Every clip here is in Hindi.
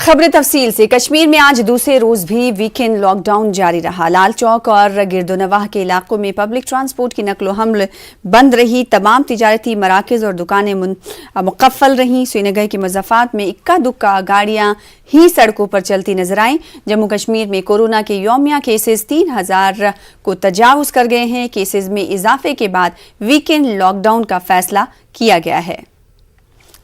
खबरें तफसील से। कश्मीर में आज दूसरे रोज भी वीकेंड लॉकडाउन जारी रहा। लाल चौक और गिरदोनवाह के इलाकों में पब्लिक ट्रांसपोर्ट की नकलो हमल बंद रही। तमाम तिजारती मराकज और दुकानें मुकफ्फल रहीं। श्रीनगर के मज़ाफ़ात में इक्का दुक्का गाड़ियां ही सड़कों पर चलती नजर आईं। जम्मू कश्मीर में कोरोना के यौमिया केसेस 3000 को तजावुज कर गए हैं। केसेस में इजाफे के बाद वीकेंड लॉकडाउन का फैसला किया गया है।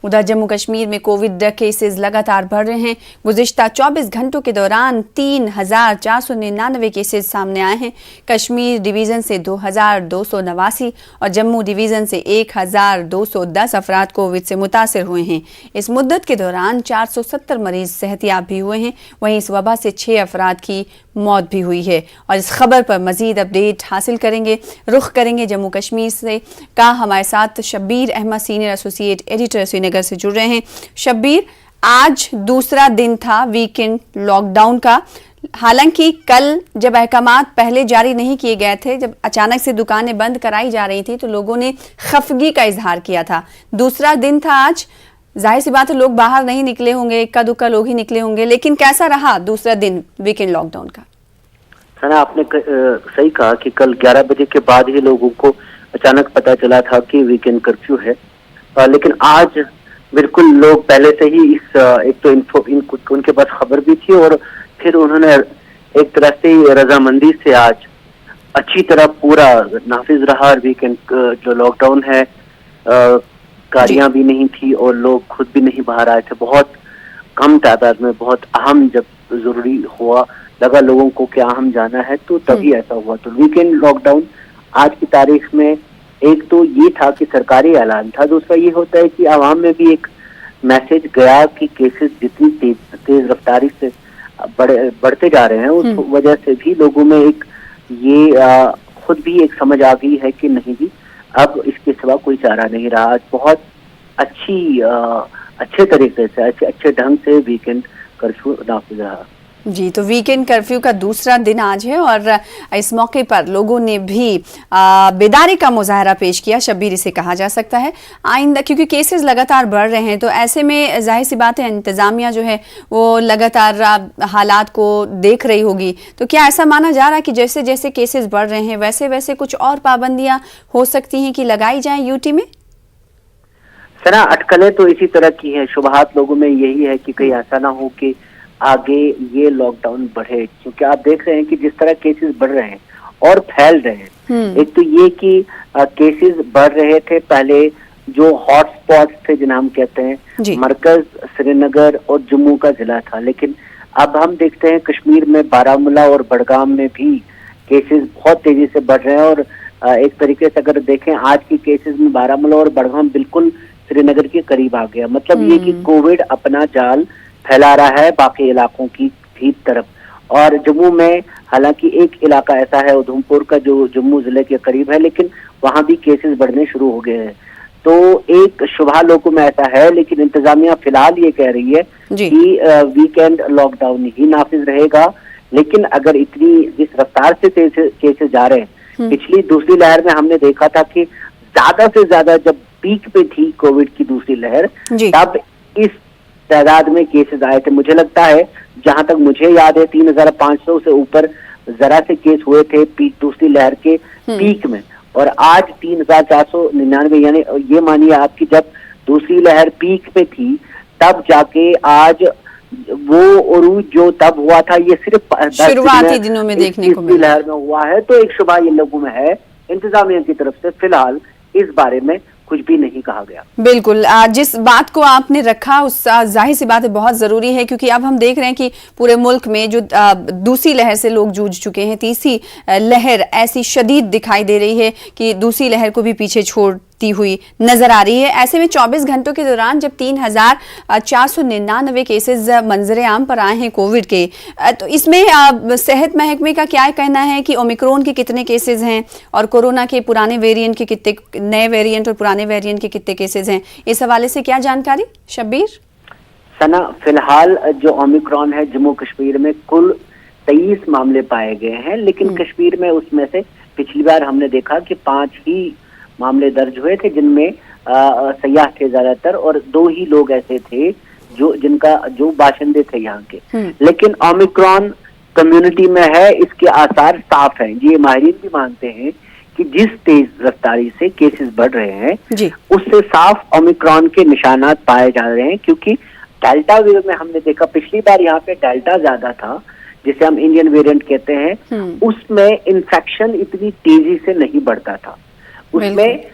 उधर जम्मू कश्मीर में कोविड केसेस लगातार बढ़ रहे हैं। गुज़िश्ता 24 घंटों के दौरान 3499 केसेस सामने आए हैं। कश्मीर डिवीज़न से 2289 और जम्मू डिवीज़न से 1210 अफराद कोविड से मुतासर हुए हैं। इस मुद्दत के दौरान 470 मरीज सेहतियाब भी हुए हैं। वहीं इस वबा से 6 अफराद की मौत भी हुई है। और इस खबर पर मजीद अपडेट हासिल करेंगे, रुख करेंगे जम्मू कश्मीर से का हमारे साथ Shabbir Ahmad, senior associate editor Srinagar से जुड़ रहे हैं। शब्बीर, आज दूसरा दिन था वीकेंड लॉकडाउन का। हालांकि कल जब अहकामात पहले जारी नहीं किए गए थे, जब अचानक से दुकानें बंद कराई जा रही थी, तो लोगों ने खफगी का इजहार किया था। दूसरा दिन था आज, जाहिर सी बात है लोग बाहर नहीं निकले होंगे, इक्का दुक्का लोग ही निकले होंगे, लेकिन कैसा रहा दूसरा दिन वीकेंड लॉकडाउन का? सना, आपने सही कहा कि कल 11 बजे के बाद ही लोगों को अचानक पता चला था कि वीकेंड कर्फ्यू है। लेकिन आज बिल्कुल लोग पहले से ही एक तो उनके पास खबर भी थी और फिर उन्होंने एक तरह से रजामंदी से आज अच्छी तरह पूरा नाफिज रहा। वीकेंड जो लॉकडाउन है, गाड़ियां भी नहीं थी और लोग खुद भी नहीं बाहर आए थे। बहुत कम तादाद में, बहुत अहम जब जरूरी हुआ, लगा लोगों को कि अहम जाना है, तो तभी ऐसा हुआ। तो वीकेंड लॉकडाउन आज की तारीख में एक तो ये था कि सरकारी ऐलान था, दूसरा ये होता है कि आवाम में भी एक मैसेज गया कि केसेस जितनी तेज रफ्तारी से बढ़ते जा रहे हैं, उस वजह से भी लोगों में एक ये खुद भी एक समझ आ गई है कि नहीं जी, अब इसके सिवा कोई चारा नहीं रहा। आज बहुत अच्छे तरीके से, अच्छे ढंग से वीकेंड कर्फ्यू नाफिज रहा। जी, तो वीकेंड कर्फ्यू का दूसरा दिन आज है और इस मौके पर लोगों ने भी बेदारी का मुजाहरा पेश किया, शब्बीर इसे कहा जा सकता है। आइंदा क्योंकि केसेस लगातार बढ़ रहे हैं, तो ऐसे में जाहिर सी बात है इंतज़ामिया जो है वो लगातार हालात को देख रही होगी। तो क्या ऐसा माना जा रहा है कि जैसे जैसे केसेस बढ़ रहे हैं वैसे वैसे कुछ और पाबंदियां हो सकती हैं कि लगाई जाएं यूटी में? सना, अटकलें तो इसी तरह की हैं। शुबहात लोगों में यही है कि कहीं ऐसा ना हो कि आगे ये लॉकडाउन बढ़े, क्योंकि आप देख रहे हैं कि जिस तरह केसेस बढ़ रहे हैं और फैल रहे हैं। एक तो ये कि केसेस बढ़ रहे थे, पहले जो हॉट स्पॉट्स थे जिन्हें हम कहते हैं, मरकज श्रीनगर और जम्मू का जिला था, लेकिन अब हम देखते हैं कश्मीर में बारामूला और बडगाम में भी केसेस बहुत तेजी से बढ़ रहे हैं। और एक तरीके से अगर देखें आज की केसेस में बारामूला और बडगाम बिल्कुल श्रीनगर के करीब आ गया। मतलब ये कि कोविड अपना जाल फैला रहा है बाकी इलाकों की भी तरफ। और जम्मू में हालांकि एक इलाका ऐसा है उधमपुर का जो जम्मू जिले के करीब है, लेकिन वहां भी केसेस बढ़ने शुरू हो गए हैं। तो एक शुबहा लोगों में ऐसा है, लेकिन इंतजामिया फिलहाल ये कह रही है कि वीकेंड लॉकडाउन ही नाफिज रहेगा। लेकिन अगर इतनी जिस रफ्तार से केसेस जा रहे हैं, पिछली दूसरी लहर में हमने देखा था कि ज्यादा से ज्यादा जब पीक पे थी कोविड की दूसरी लहर, तब इस तादाद में केसेस आए थे। मुझे लगता है, जहां तक मुझे याद है, 3500 से ऊपर जरा से केस हुए थे दूसरी लहर के पीक में, और आज 3499। यानी ये मानिए आपकी जब दूसरी लहर पीक पे थी तब जाके आज वो उरूज जो तब हुआ था, ये सिर्फ शुरुआती दिनों में देखने को मिला, लहर में हुआ है। तो एक शुबा ये लोगों में है। इंतजामिया की तरफ से फिलहाल इस बारे में कुछ भी नहीं कहा गया। बिल्कुल, जिस बात को आपने रखा उस जाहिर सी बात है बहुत जरूरी है, क्योंकि अब हम देख रहे हैं कि पूरे मुल्क में जो दूसरी लहर से लोग जूझ चुके हैं, तीसरी लहर ऐसी शदीद दिखाई दे रही है कि दूसरी लहर को भी पीछे छोड़ती हुई नजर आ रही है। ऐसे में 24 घंटों के दौरान जब 3499 केसेस मंजरे आम पर आए हैं कोविड के, तो इसमें सेहत महकमे का क्या कहना है कि ओमिक्रॉन के कितने केसेस हैं और कोरोना के पुराने वेरिएंट के कितने, नए वेरिएंट और पुराने वेरिएंट के कितने केसेस हैं? इस हवाले से क्या जानकारी शब्बीर? सना, फिलहाल जो ओमिक्रॉन है जम्मू कश्मीर में कुल 23 मामले पाए गए हैं, लेकिन कश्मीर में उसमें से पिछली बार हमने देखा कि 5 ही मामले दर्ज हुए थे, जिनमें सयाह थे ज्यादातर, और 2 ही लोग ऐसे थे जो बाशिंदे थे यहाँ के। लेकिन ओमिक्रॉन कम्युनिटी में है, इसके आसार साफ हैं। ये माहिरीन भी मानते हैं कि जिस तेज रफ्तारी से केसेस बढ़ रहे हैं उससे साफ ओमिक्रॉन के निशानात पाए जा रहे हैं, क्योंकि डेल्टा वेव में हमने देखा पिछली बार यहाँ पे डेल्टा ज्यादा था, जिसे हम इंडियन वेरिएंट कहते हैं, उसमें इन्फेक्शन इतनी तेजी से नहीं बढ़ता था। उसमें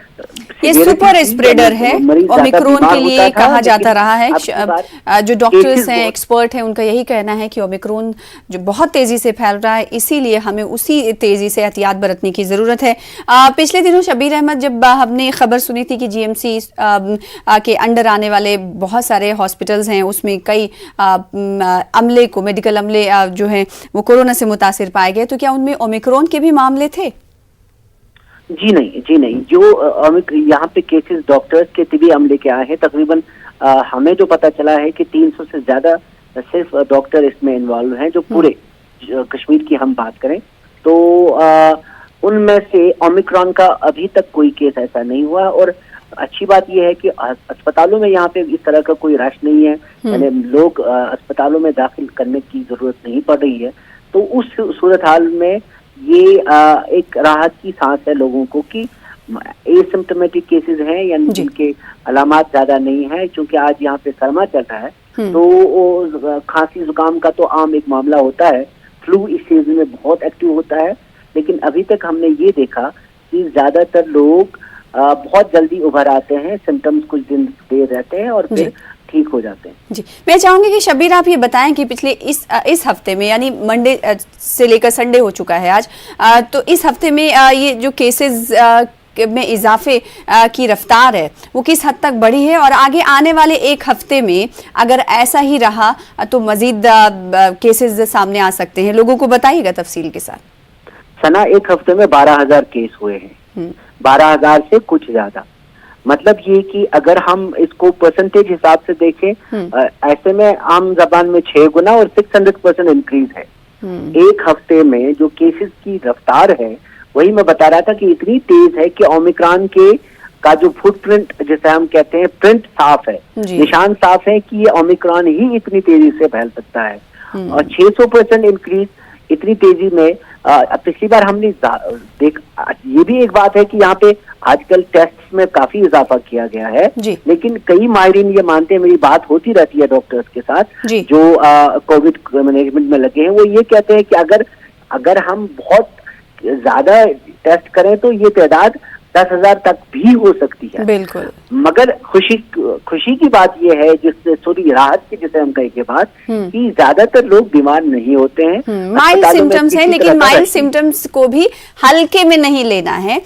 ये सुपर स्प्रेडर है ओमिक्रॉन के लिए कहा जाता रहा है। जो डॉक्टर्स हैं, एक्सपर्ट हैं, उनका यही कहना है कि ओमिक्रॉन जो बहुत तेजी से फैल रहा है, इसीलिए हमें उसी तेजी से एहतियात बरतने की जरूरत है। पिछले दिनों शबीर अहमद, जब हमने खबर सुनी थी कि जीएमसी के अंडर आने वाले बहुत सारे हॉस्पिटल्स हैं, उसमें कई अमले को, मेडिकल अमले जो है वो कोरोना से मुतासिर पाए गए, तो क्या उनमें ओमिक्रॉन के भी मामले थे? जी नहीं। जो यहाँ पे केसेस डॉक्टर्स के तिबी अमले के आए हैं, तकरीबन हमें जो पता चला है कि 300 से ज्यादा सिर्फ डॉक्टर इसमें इन्वॉल्व हैं, जो पूरे कश्मीर की हम बात करें तो उनमें से ओमिक्रॉन का अभी तक कोई केस ऐसा नहीं हुआ। और अच्छी बात यह है कि अस्पतालों में यहाँ पे इस तरह का कोई रश नहीं है, यानी लोग अस्पतालों में दाखिल करने की जरूरत नहीं पड़ रही है। तो उस सूरत हाल में ये एक राहत की सांस है लोगों को कि एसिम्प्टोमेटिक केसेस हैं, यानी जिनके अलामात ज्यादा नहीं है। क्योंकि आज यहाँ पे सरमा चल रहा है, तो खांसी जुकाम का तो आम एक मामला होता है, फ्लू इस सीजन में बहुत एक्टिव होता है। लेकिन अभी तक हमने ये देखा कि ज्यादातर लोग बहुत जल्दी उभर आते हैं, सिम्टम्स कुछ दिन देर रहते हैं और फिर ठीक हो जाते हैं। जी, मैं चाहूंगी कि शबीर आप ये बताएं कि पिछले इस हफ्ते में, यानी मंडे से लेकर संडे हो चुका है आज, तो इस हफ्ते में ये जो केसेस में इजाफे की रफ्तार है वो किस हद तक बढ़ी है, और आगे आने वाले एक हफ्ते में अगर ऐसा ही रहा तो मजीद केसेस सामने आ सकते हैं? लोगों को बताइएगा तफसील के साथ। सना, एक हफ्ते में 12,000 केस हुए हैं, 12,000 से कुछ ज्यादा। मतलब ये कि अगर हम इसको परसेंटेज हिसाब से देखें, ऐसे में आम जबान में 6 गुना और 600% इंक्रीज है। एक हफ्ते में जो केसेस की रफ्तार है, वही मैं बता रहा था कि इतनी तेज है कि ओमिक्रॉन के का जो फुटप्रिंट, जिसे हम कहते हैं, प्रिंट साफ है, निशान साफ है कि ये ओमिक्रॉन ही इतनी तेजी से फैल सकता है। और 600% इंक्रीज इतनी तेजी में पिछली बार हमने ये भी एक बात है कि यहाँ पे आजकल टेस्ट में काफी इजाफा किया गया है। लेकिन कई माहिरीन ये मानते हैं, मेरी बात होती रहती है डॉक्टर्स के साथ जो कोविड मैनेजमेंट में लगे हैं, वो ये कहते हैं कि अगर हम बहुत ज्यादा टेस्ट करें तो ये तादाद 10,000 तक भी हो सकती है। बिल्कुल। मगर खुशी की बात यह है, जिससे थोड़ी राहत की, जिसे हम कहें के बाद, कि ज्यादातर लोग बीमार नहीं होते हैं। माइल्ड सिम्टम्स हैं, लेकिन माइल्ड सिम्टम्स को भी हल्के में नहीं लेना है।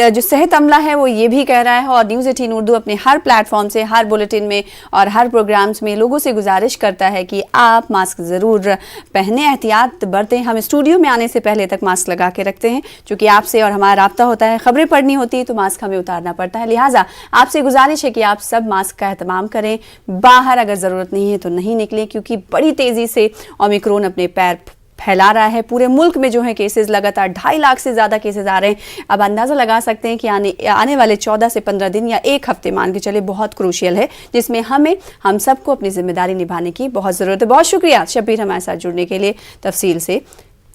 जो सेहत अमला है वो ये भी कह रहा है, और न्यूज़ 18 उर्दू अपने हर प्लेटफॉर्म से, हर बुलेटिन में और हर प्रोग्राम्स में लोगों से गुजारिश करता है कि आप मास्क जरूर पहने, एहतियात बरतें। हम स्टूडियो में आने से पहले तक मास्क लगा के रखते हैं, क्योंकि आपसे और हमारा राब्ता होता है, खबरें पढ़नी होती है तो मास्क हमें उतारना पड़ता है। लिहाजा आपसे गुजारिश है कि आप सब मास्क का एहतमाम करें। बाहर अगर जरूरत नहीं है तो नहीं निकलें, क्योंकि बड़ी तेजी से ओमिक्रॉन अपने पैर फैला रहा है। पूरे मुल्क में जो है केसेस लगातार 2.5 लाख से ज्यादा केसेस आ रहे हैं। अब अंदाजा लगा सकते हैं कि आने वाले 14 से 15 दिन या एक हफ्ते मान के चले बहुत क्रूशियल है, जिसमें हम सबको अपनी जिम्मेदारी निभाने की बहुत जरूरत है। बहुत शुक्रिया शबीर हमारे साथ जुड़ने के लिए, तफसील से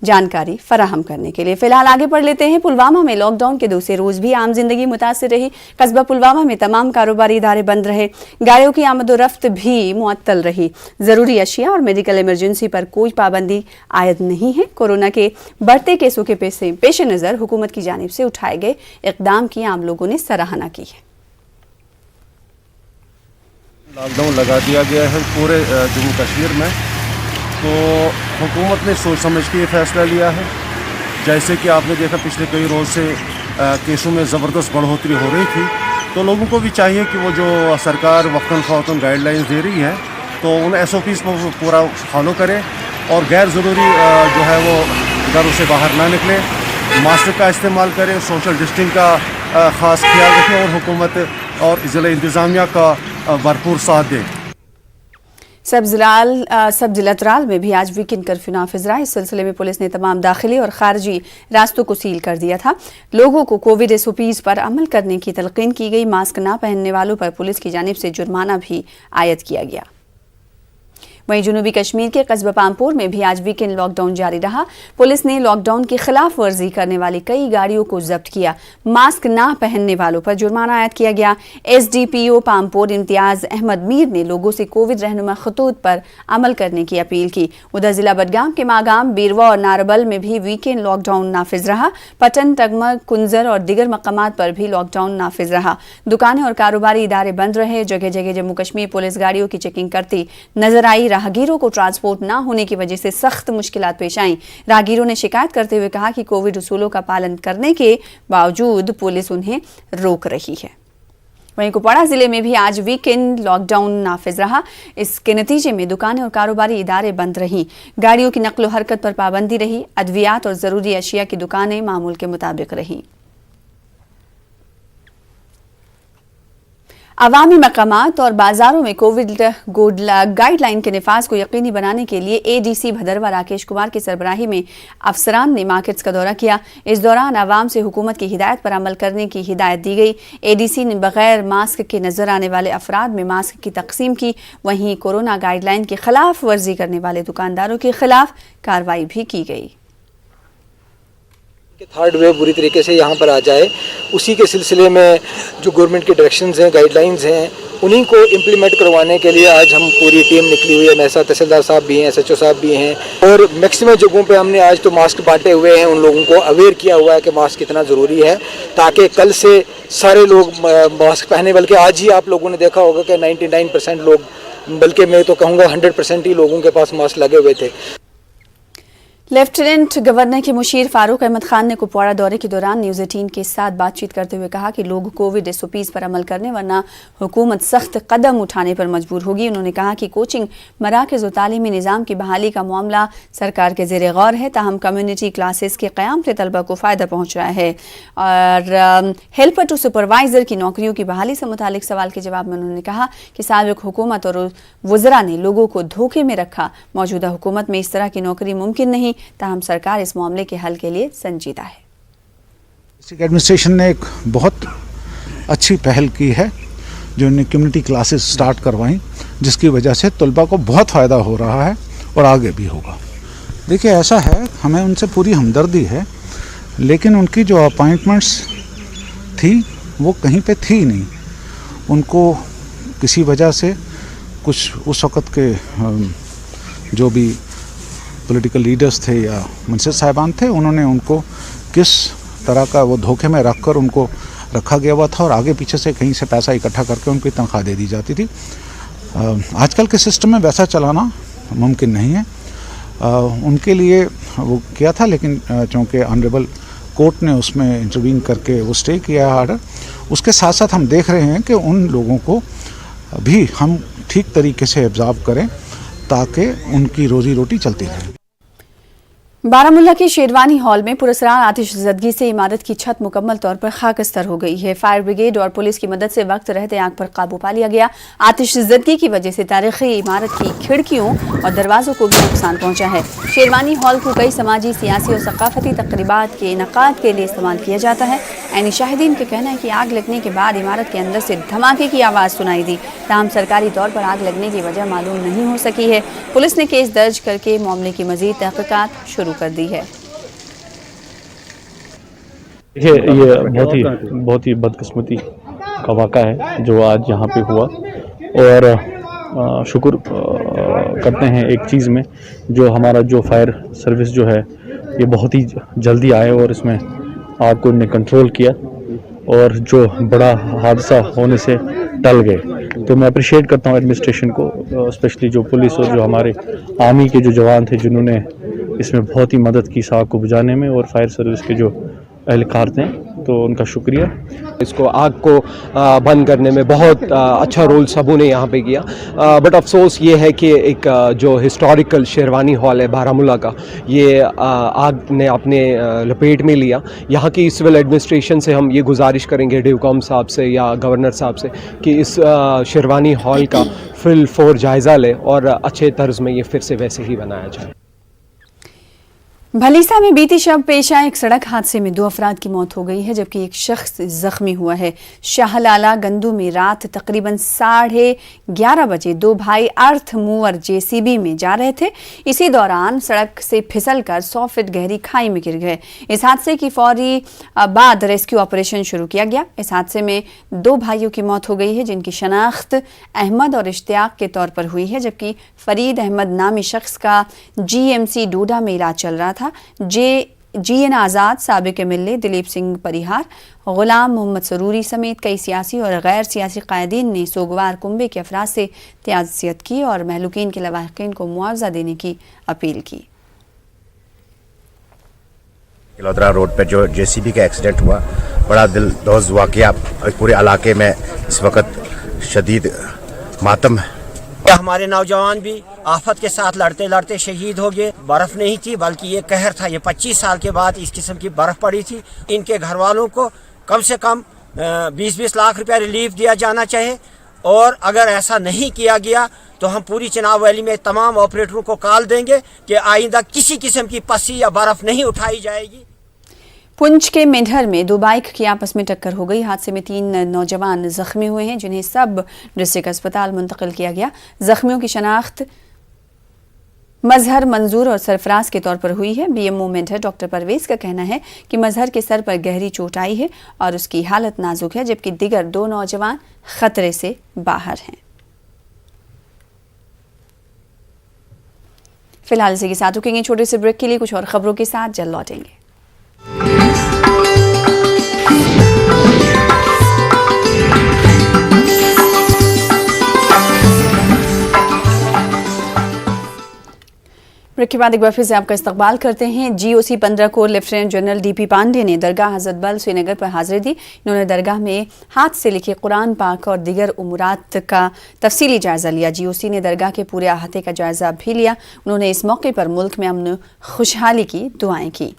जानकारी फराहम करने के लिए। फिलहाल आगे बढ़ लेते हैं। पुलवामा में लॉकडाउन के दूसरे रोज भी आम जिंदगी मुतासिर रही। कस्बा पुलवामा में तमाम कारोबारी इदारे बंद रहे। गाड़ियों की आमदोरफ्त भी मुअत्तल रही। जरूरी अशिया और मेडिकल इमरजेंसी पर कोई पाबंदी आयद नहीं है। कोरोना के बढ़ते केसों के पेश नजर हुकूमत की जानिब से उठाए गए इकदाम की आम लोगों ने सराहना की है। लॉकडाउन लगा दिया गया है पूरे जम्मू कश्मीर में, तो हुकूमत ने सोच समझ के ये फैसला लिया है। जैसे कि आपने देखा पिछले कई रोज़ से केसों में ज़बरदस्त बढ़ोतरी हो रही थी, तो लोगों को भी चाहिए कि वो जो सरकार वक्तन फ़ौतन गाइडलाइंस दे रही है तो उन SOPs को पूरा फॉलो करें, और गैर ज़रूरी जो है वो घरों से बाहर ना निकलें, मास्क का इस्तेमाल करें, सोशल डिस्टेंसिंग का ख़ास ख्याल रखें, और हुकूमत और ज़िला इंतज़ामिया का भरपूर साथ दें। सब जिला त्राल में भी आज वीकेंड कर्फ्यू नाफिज रहा। इस सिलसिले में पुलिस ने तमाम दाखिली और खारजी रास्तों को सील कर दिया था। लोगों को कोविड SOPs पर अमल करने की तलकीन की गई। मास्क ना पहनने वालों पर पुलिस की जानिब से जुर्माना भी आयद किया गया। वहीं जुनूबी कश्मीर के कस्बा पामपुर में भी आज वीकेंड लॉकडाउन जारी रहा। पुलिस ने लॉकडाउन की खिलाफ वर्जी करने वाली कई गाड़ियों को जब्त किया। मास्क ना पहनने वालों पर जुर्माना आयद किया गया। एसडीपीओ पामपुर इम्तियाज अहमद मीर ने लोगों से कोविड रहनुमा खतूत पर अमल करने की अपील की। उधर जिला बडगाम के मागाम, बीरवा और नारबल में भी वीकेंड लॉकडाउन नाफिज रहा। पटन, टगमग, कुंजर और दीगर मकामात पर भी लॉकडाउन नाफिज रहा। दुकानें और कारोबारी इदारे बंद रहे। जगह जगह जम्मू कश्मीर पुलिस गाड़ियों की चेकिंग करती नजर आई। राहगीरों को ट्रांसपोर्ट न होने की वजह से सख्त मुश्किलात पेश आईं। राहगीरों ने शिकायत करते हुए कहा कि कोविड उसूलों का पालन करने के बावजूद पुलिस उन्हें रोक रही है। वहीं कुपवाड़ा जिले में भी आज वीकेंड लॉकडाउन नाफिज रहा। इसके नतीजे में दुकानें और कारोबारी इदारे बंद रहीं। गाड़ियों की नकलो हरकत पर पाबंदी रही। अद्वियात और जरूरी अशिया की दुकानें मामूल के मुताबिक रहीं। अवामी मकामात और बाजारों में कोविड गाइडलाइन के निफाज को यकीनी बनाने के लिए एडीसी भदरवा राकेश कुमार की सरबराही में अफसरान ने मार्केट्स का दौरा किया। इस दौरान आवाम से हुकूमत की हिदायत पर अमल करने की हिदायत दी गई। एडीसी ने बगैर मास्क के नजर आने वाले अफराद में मास्क की तकसीम की। वहीं कोरोना गाइडलाइन की खिलाफ वर्जी करने वाले दुकानदारों के खिलाफ कार्रवाई भी की गई। थर्ड वेव बुरी तरीके से यहाँ पर आ जाए, उसी के सिलसिले में जो गवर्नमेंट की डायरेक्शंस हैं, गाइडलाइंस हैं, उन्हीं को इम्प्लीमेंट करवाने के लिए आज हम पूरी टीम निकली हुई है। मेरे साथ तहसीलदार साहब भी हैं, SHO साहब भी हैं और मैक्सिमम जगहों पे हमने आज तो मास्क बांटे हुए हैं। उन लोगों को अवेयर किया हुआ है कि मास्क कितना ज़रूरी है, ताकि कल से सारे लोग मास्क पहने। बल्कि आज ही आप लोगों ने देखा होगा कि 99% लोग, बल्कि मैं तो कहूँगा 100% ही लोगों के पास मास्क लगे हुए थे। लेफ्टिनेंट गवर्नर के मुशीर फारूक अहमद खान ने कुपवाड़ा दौरे के दौरान न्यूज़ 18 के साथ बातचीत करते हुए कहा कि लोग कोविड SOPs पर अमल करने, वरना हुकूमत सख्त कदम उठाने पर मजबूर होगी। उन्होंने कहा कि कोचिंग, मराकज़ और तालीमी निज़ाम की बहाली का मामला सरकार के ज़ेरे गौर है, ताहम कम्युनिटी क्लासेस के क़याम से तलबा को फ़ायदा पहुँच रहा है। और हेल्पर टू सुपरवाइज़र की नौकरियों की बहाली से मुतालिक सवाल के जवाब में उन्होंने कहा कि साबिक़ हुकूमत और वज़रा ने लोगों को धोखे में रखा। मौजूदा हुकूमत में इस तरह की नौकरी मुमकिन नहीं, ताहम सरकार इस मामले के हल के लिए संजीदा है। डिस्ट्रिक्ट एडमिनिस्ट्रेशन ने एक बहुत अच्छी पहल की है, जो इन्हें कम्युनिटी क्लासेस स्टार्ट करवाई, जिसकी वजह से तलबा को बहुत फ़ायदा हो रहा है और आगे भी होगा। देखिए, ऐसा है, हमें उनसे पूरी हमदर्दी है, लेकिन उनकी जो अपॉइंटमेंट्स थी वो कहीं पे थी नहीं। उनको किसी वजह से कुछ उस वक़्त के जो भी पॉलिटिकल लीडर्स थे या मुंसिफ साहिबान थे, उन्होंने उनको किस तरह का वो धोखे में रखकर उनको रखा गया हुआ था और आगे पीछे से कहीं से पैसा इकट्ठा करके उनकी तनख्वाह दे दी जाती थी। आजकल के सिस्टम में वैसा चलाना मुमकिन नहीं है। उनके लिए वो किया था, लेकिन चूँकि ऑनरेबल कोर्ट ने उसमें इंटरवीन करके वो स्टे किया आर्डर। उसके साथ साथ हम देख रहे हैं कि उन लोगों को भी हम ठीक तरीके से ऑब्जर्व करें ताकि उनकी रोजी रोटी चलती रहे। बारामुल्ला के शेरवानी हॉल में पुरस्कार आतिशज़दगी से इमारत की छत मुकम्मल तौर पर खाकस्तर हो गई है। फायर ब्रिगेड और पुलिस की मदद से वक्त रहते आग पर काबू पा लिया गया। आतिशज़दगी की वजह से तारीखी इमारत की खिड़कियों और दरवाजों को भी नुकसान पहुंचा है। शेरवानी हॉल को कई समाजी, सियासी और सकाफती तकरीबात के इनकाद के लिए इस्तेमाल किया जाता है। ऐनी शाहिदीन का कहना है कि आग लगने के बाद इमारत के अंदर से धमाके की आवाज़ सुनाई दी, ताहम सरकारी तौर पर आग लगने की वजह मालूम नहीं हो सकी है। पुलिस ने केस दर्ज करके मामले की मजीद तहकीकात शुरू कर दी है। देखिए, ये बहुत ही बदकिस्मती का वाक़ा है जो आज यहाँ पे हुआ, और शुक्र करते हैं एक चीज़ में, जो हमारा जो फायर सर्विस जो है ये बहुत ही जल्दी आए और इसमें आग को इन्हें कंट्रोल किया और जो बड़ा हादसा होने से टल गए। तो मैं अप्रिशिएट करता हूँ एडमिनिस्ट्रेशन को, स्पेशली जो पुलिस और जो हमारे आर्मी के जो जवान थे, जिन्होंने इसमें बहुत ही मदद की आग को बुझाने में, और फायर सर्विस के जो एहलकार थे, तो उनका शुक्रिया। इसको आग को बंद करने में बहुत अच्छा रोल सबों ने यहाँ पे किया। बट अफसोस ये है कि एक जो हिस्टोरिकल शेरवानी हॉल है बारामुल्ला का, ये आग ने अपने लपेट में लिया। यहाँ की सिविल एडमिनिस्ट्रेशन से हम ये गुजारिश करेंगे, डिवकॉम साहब से या गवर्नर साहब से, कि इस शेरवानी हॉल का फुल फोर जायज़ा ले और अच्छे तर्ज में ये फिर से वैसे ही बनाया जाए। भलीसा में बीती शब पेश आए एक सड़क हादसे में 2 अफराद की मौत हो गई है जबकि एक शख्स जख्मी हुआ है। शाहलाला गंदू में रात तकरीबन 11:30 बजे 2 भाई अर्थ मूवर जेसीबी में जा रहे थे। इसी दौरान सड़क से फिसलकर 100 फीट गहरी खाई में गिर गए। इस हादसे की फौरी बाद रेस्क्यू ऑपरेशन शुरू किया गया। इस हादसे में 2 भाइयों की मौत हो गई है जिनकी शनाख्त अहमद और इश्तियाक के तौर पर हुई है जबकि फरीद अहमद नामी शख्स का GMC डोडा में इलाज चल रहा था। GN आज़ाद, साबिक MLA दिलीप सिंह परिहार, गुलाम मोहम्मद सरूरी समेत कई सियासी और गैर सियासी कायदीन ने सोगवार कुंबे के अफराद से त्याज़ियत की और महलूकीन के लवाहिकीन को मुआवजा देने की अपील की। किलोदरा रोड पर जो JCB का एक्सीडेंट हुआ, बड़ा दिलदोज़ वाक़या, पूरे इलाके में इस वक्त शदीद मातम है। हमारे नौजवान भी आफत के साथ लड़ते लड़ते शहीद हो गए। बर्फ नहीं थी बल्कि ये कहर था। ये 25 साल के बाद इस किस्म की बर्फ पड़ी थी। इनके घर वालों को कम से कम 20-20 लाख रुपया रिलीफ दिया जाना चाहिए और अगर ऐसा नहीं किया गया तो हम पूरी चिनाब वैली में तमाम ऑपरेटरों को कॉल देंगे कि आइंदा किसी किस्म की पस्सी या बर्फ नहीं उठाई जाएगी। पुंछ के मेंढर में 2 बाइक की आपस में टक्कर हो गई। हादसे में 3 नौजवान जख्मी हुए हैं जिन्हें सब डिस्ट्रिक्ट अस्पताल मुंतकिल किया गया। जख्मियों की शनाख्त मजहर, मंजूर और सरफराज के तौर पर हुई है। BMO मेंढर डॉक्टर परवेज का कहना है कि मजहर के सर पर गहरी चोट आई है और उसकी हालत नाजुक है जबकि दीगर 2 नौजवान खतरे से बाहर हैं। फिलहाल इसी के साथ रुकेंगे छोटे से ब्रेक के लिए। कुछ और खबरों के साथ जल्द लौटेंगे। ब्रेक के बाद एक बार फिर से आपका इस्तकबाल करते हैं। GOC 15 को लेफ्टिनेंट जनरल DP पांडे ने दरगाह हज़रत बल श्रीनगर पर हाजिरी दी। इन्होंने दरगाह में हाथ से लिखे कुरान पाक और दीगर उमूरात का तफसीली जायजा लिया। GOC ने दरगाह के पूरे अहाते का जायजा भी लिया। उन्होंने इस मौके पर मुल्क में अमन खुशहाली की दुआएं की।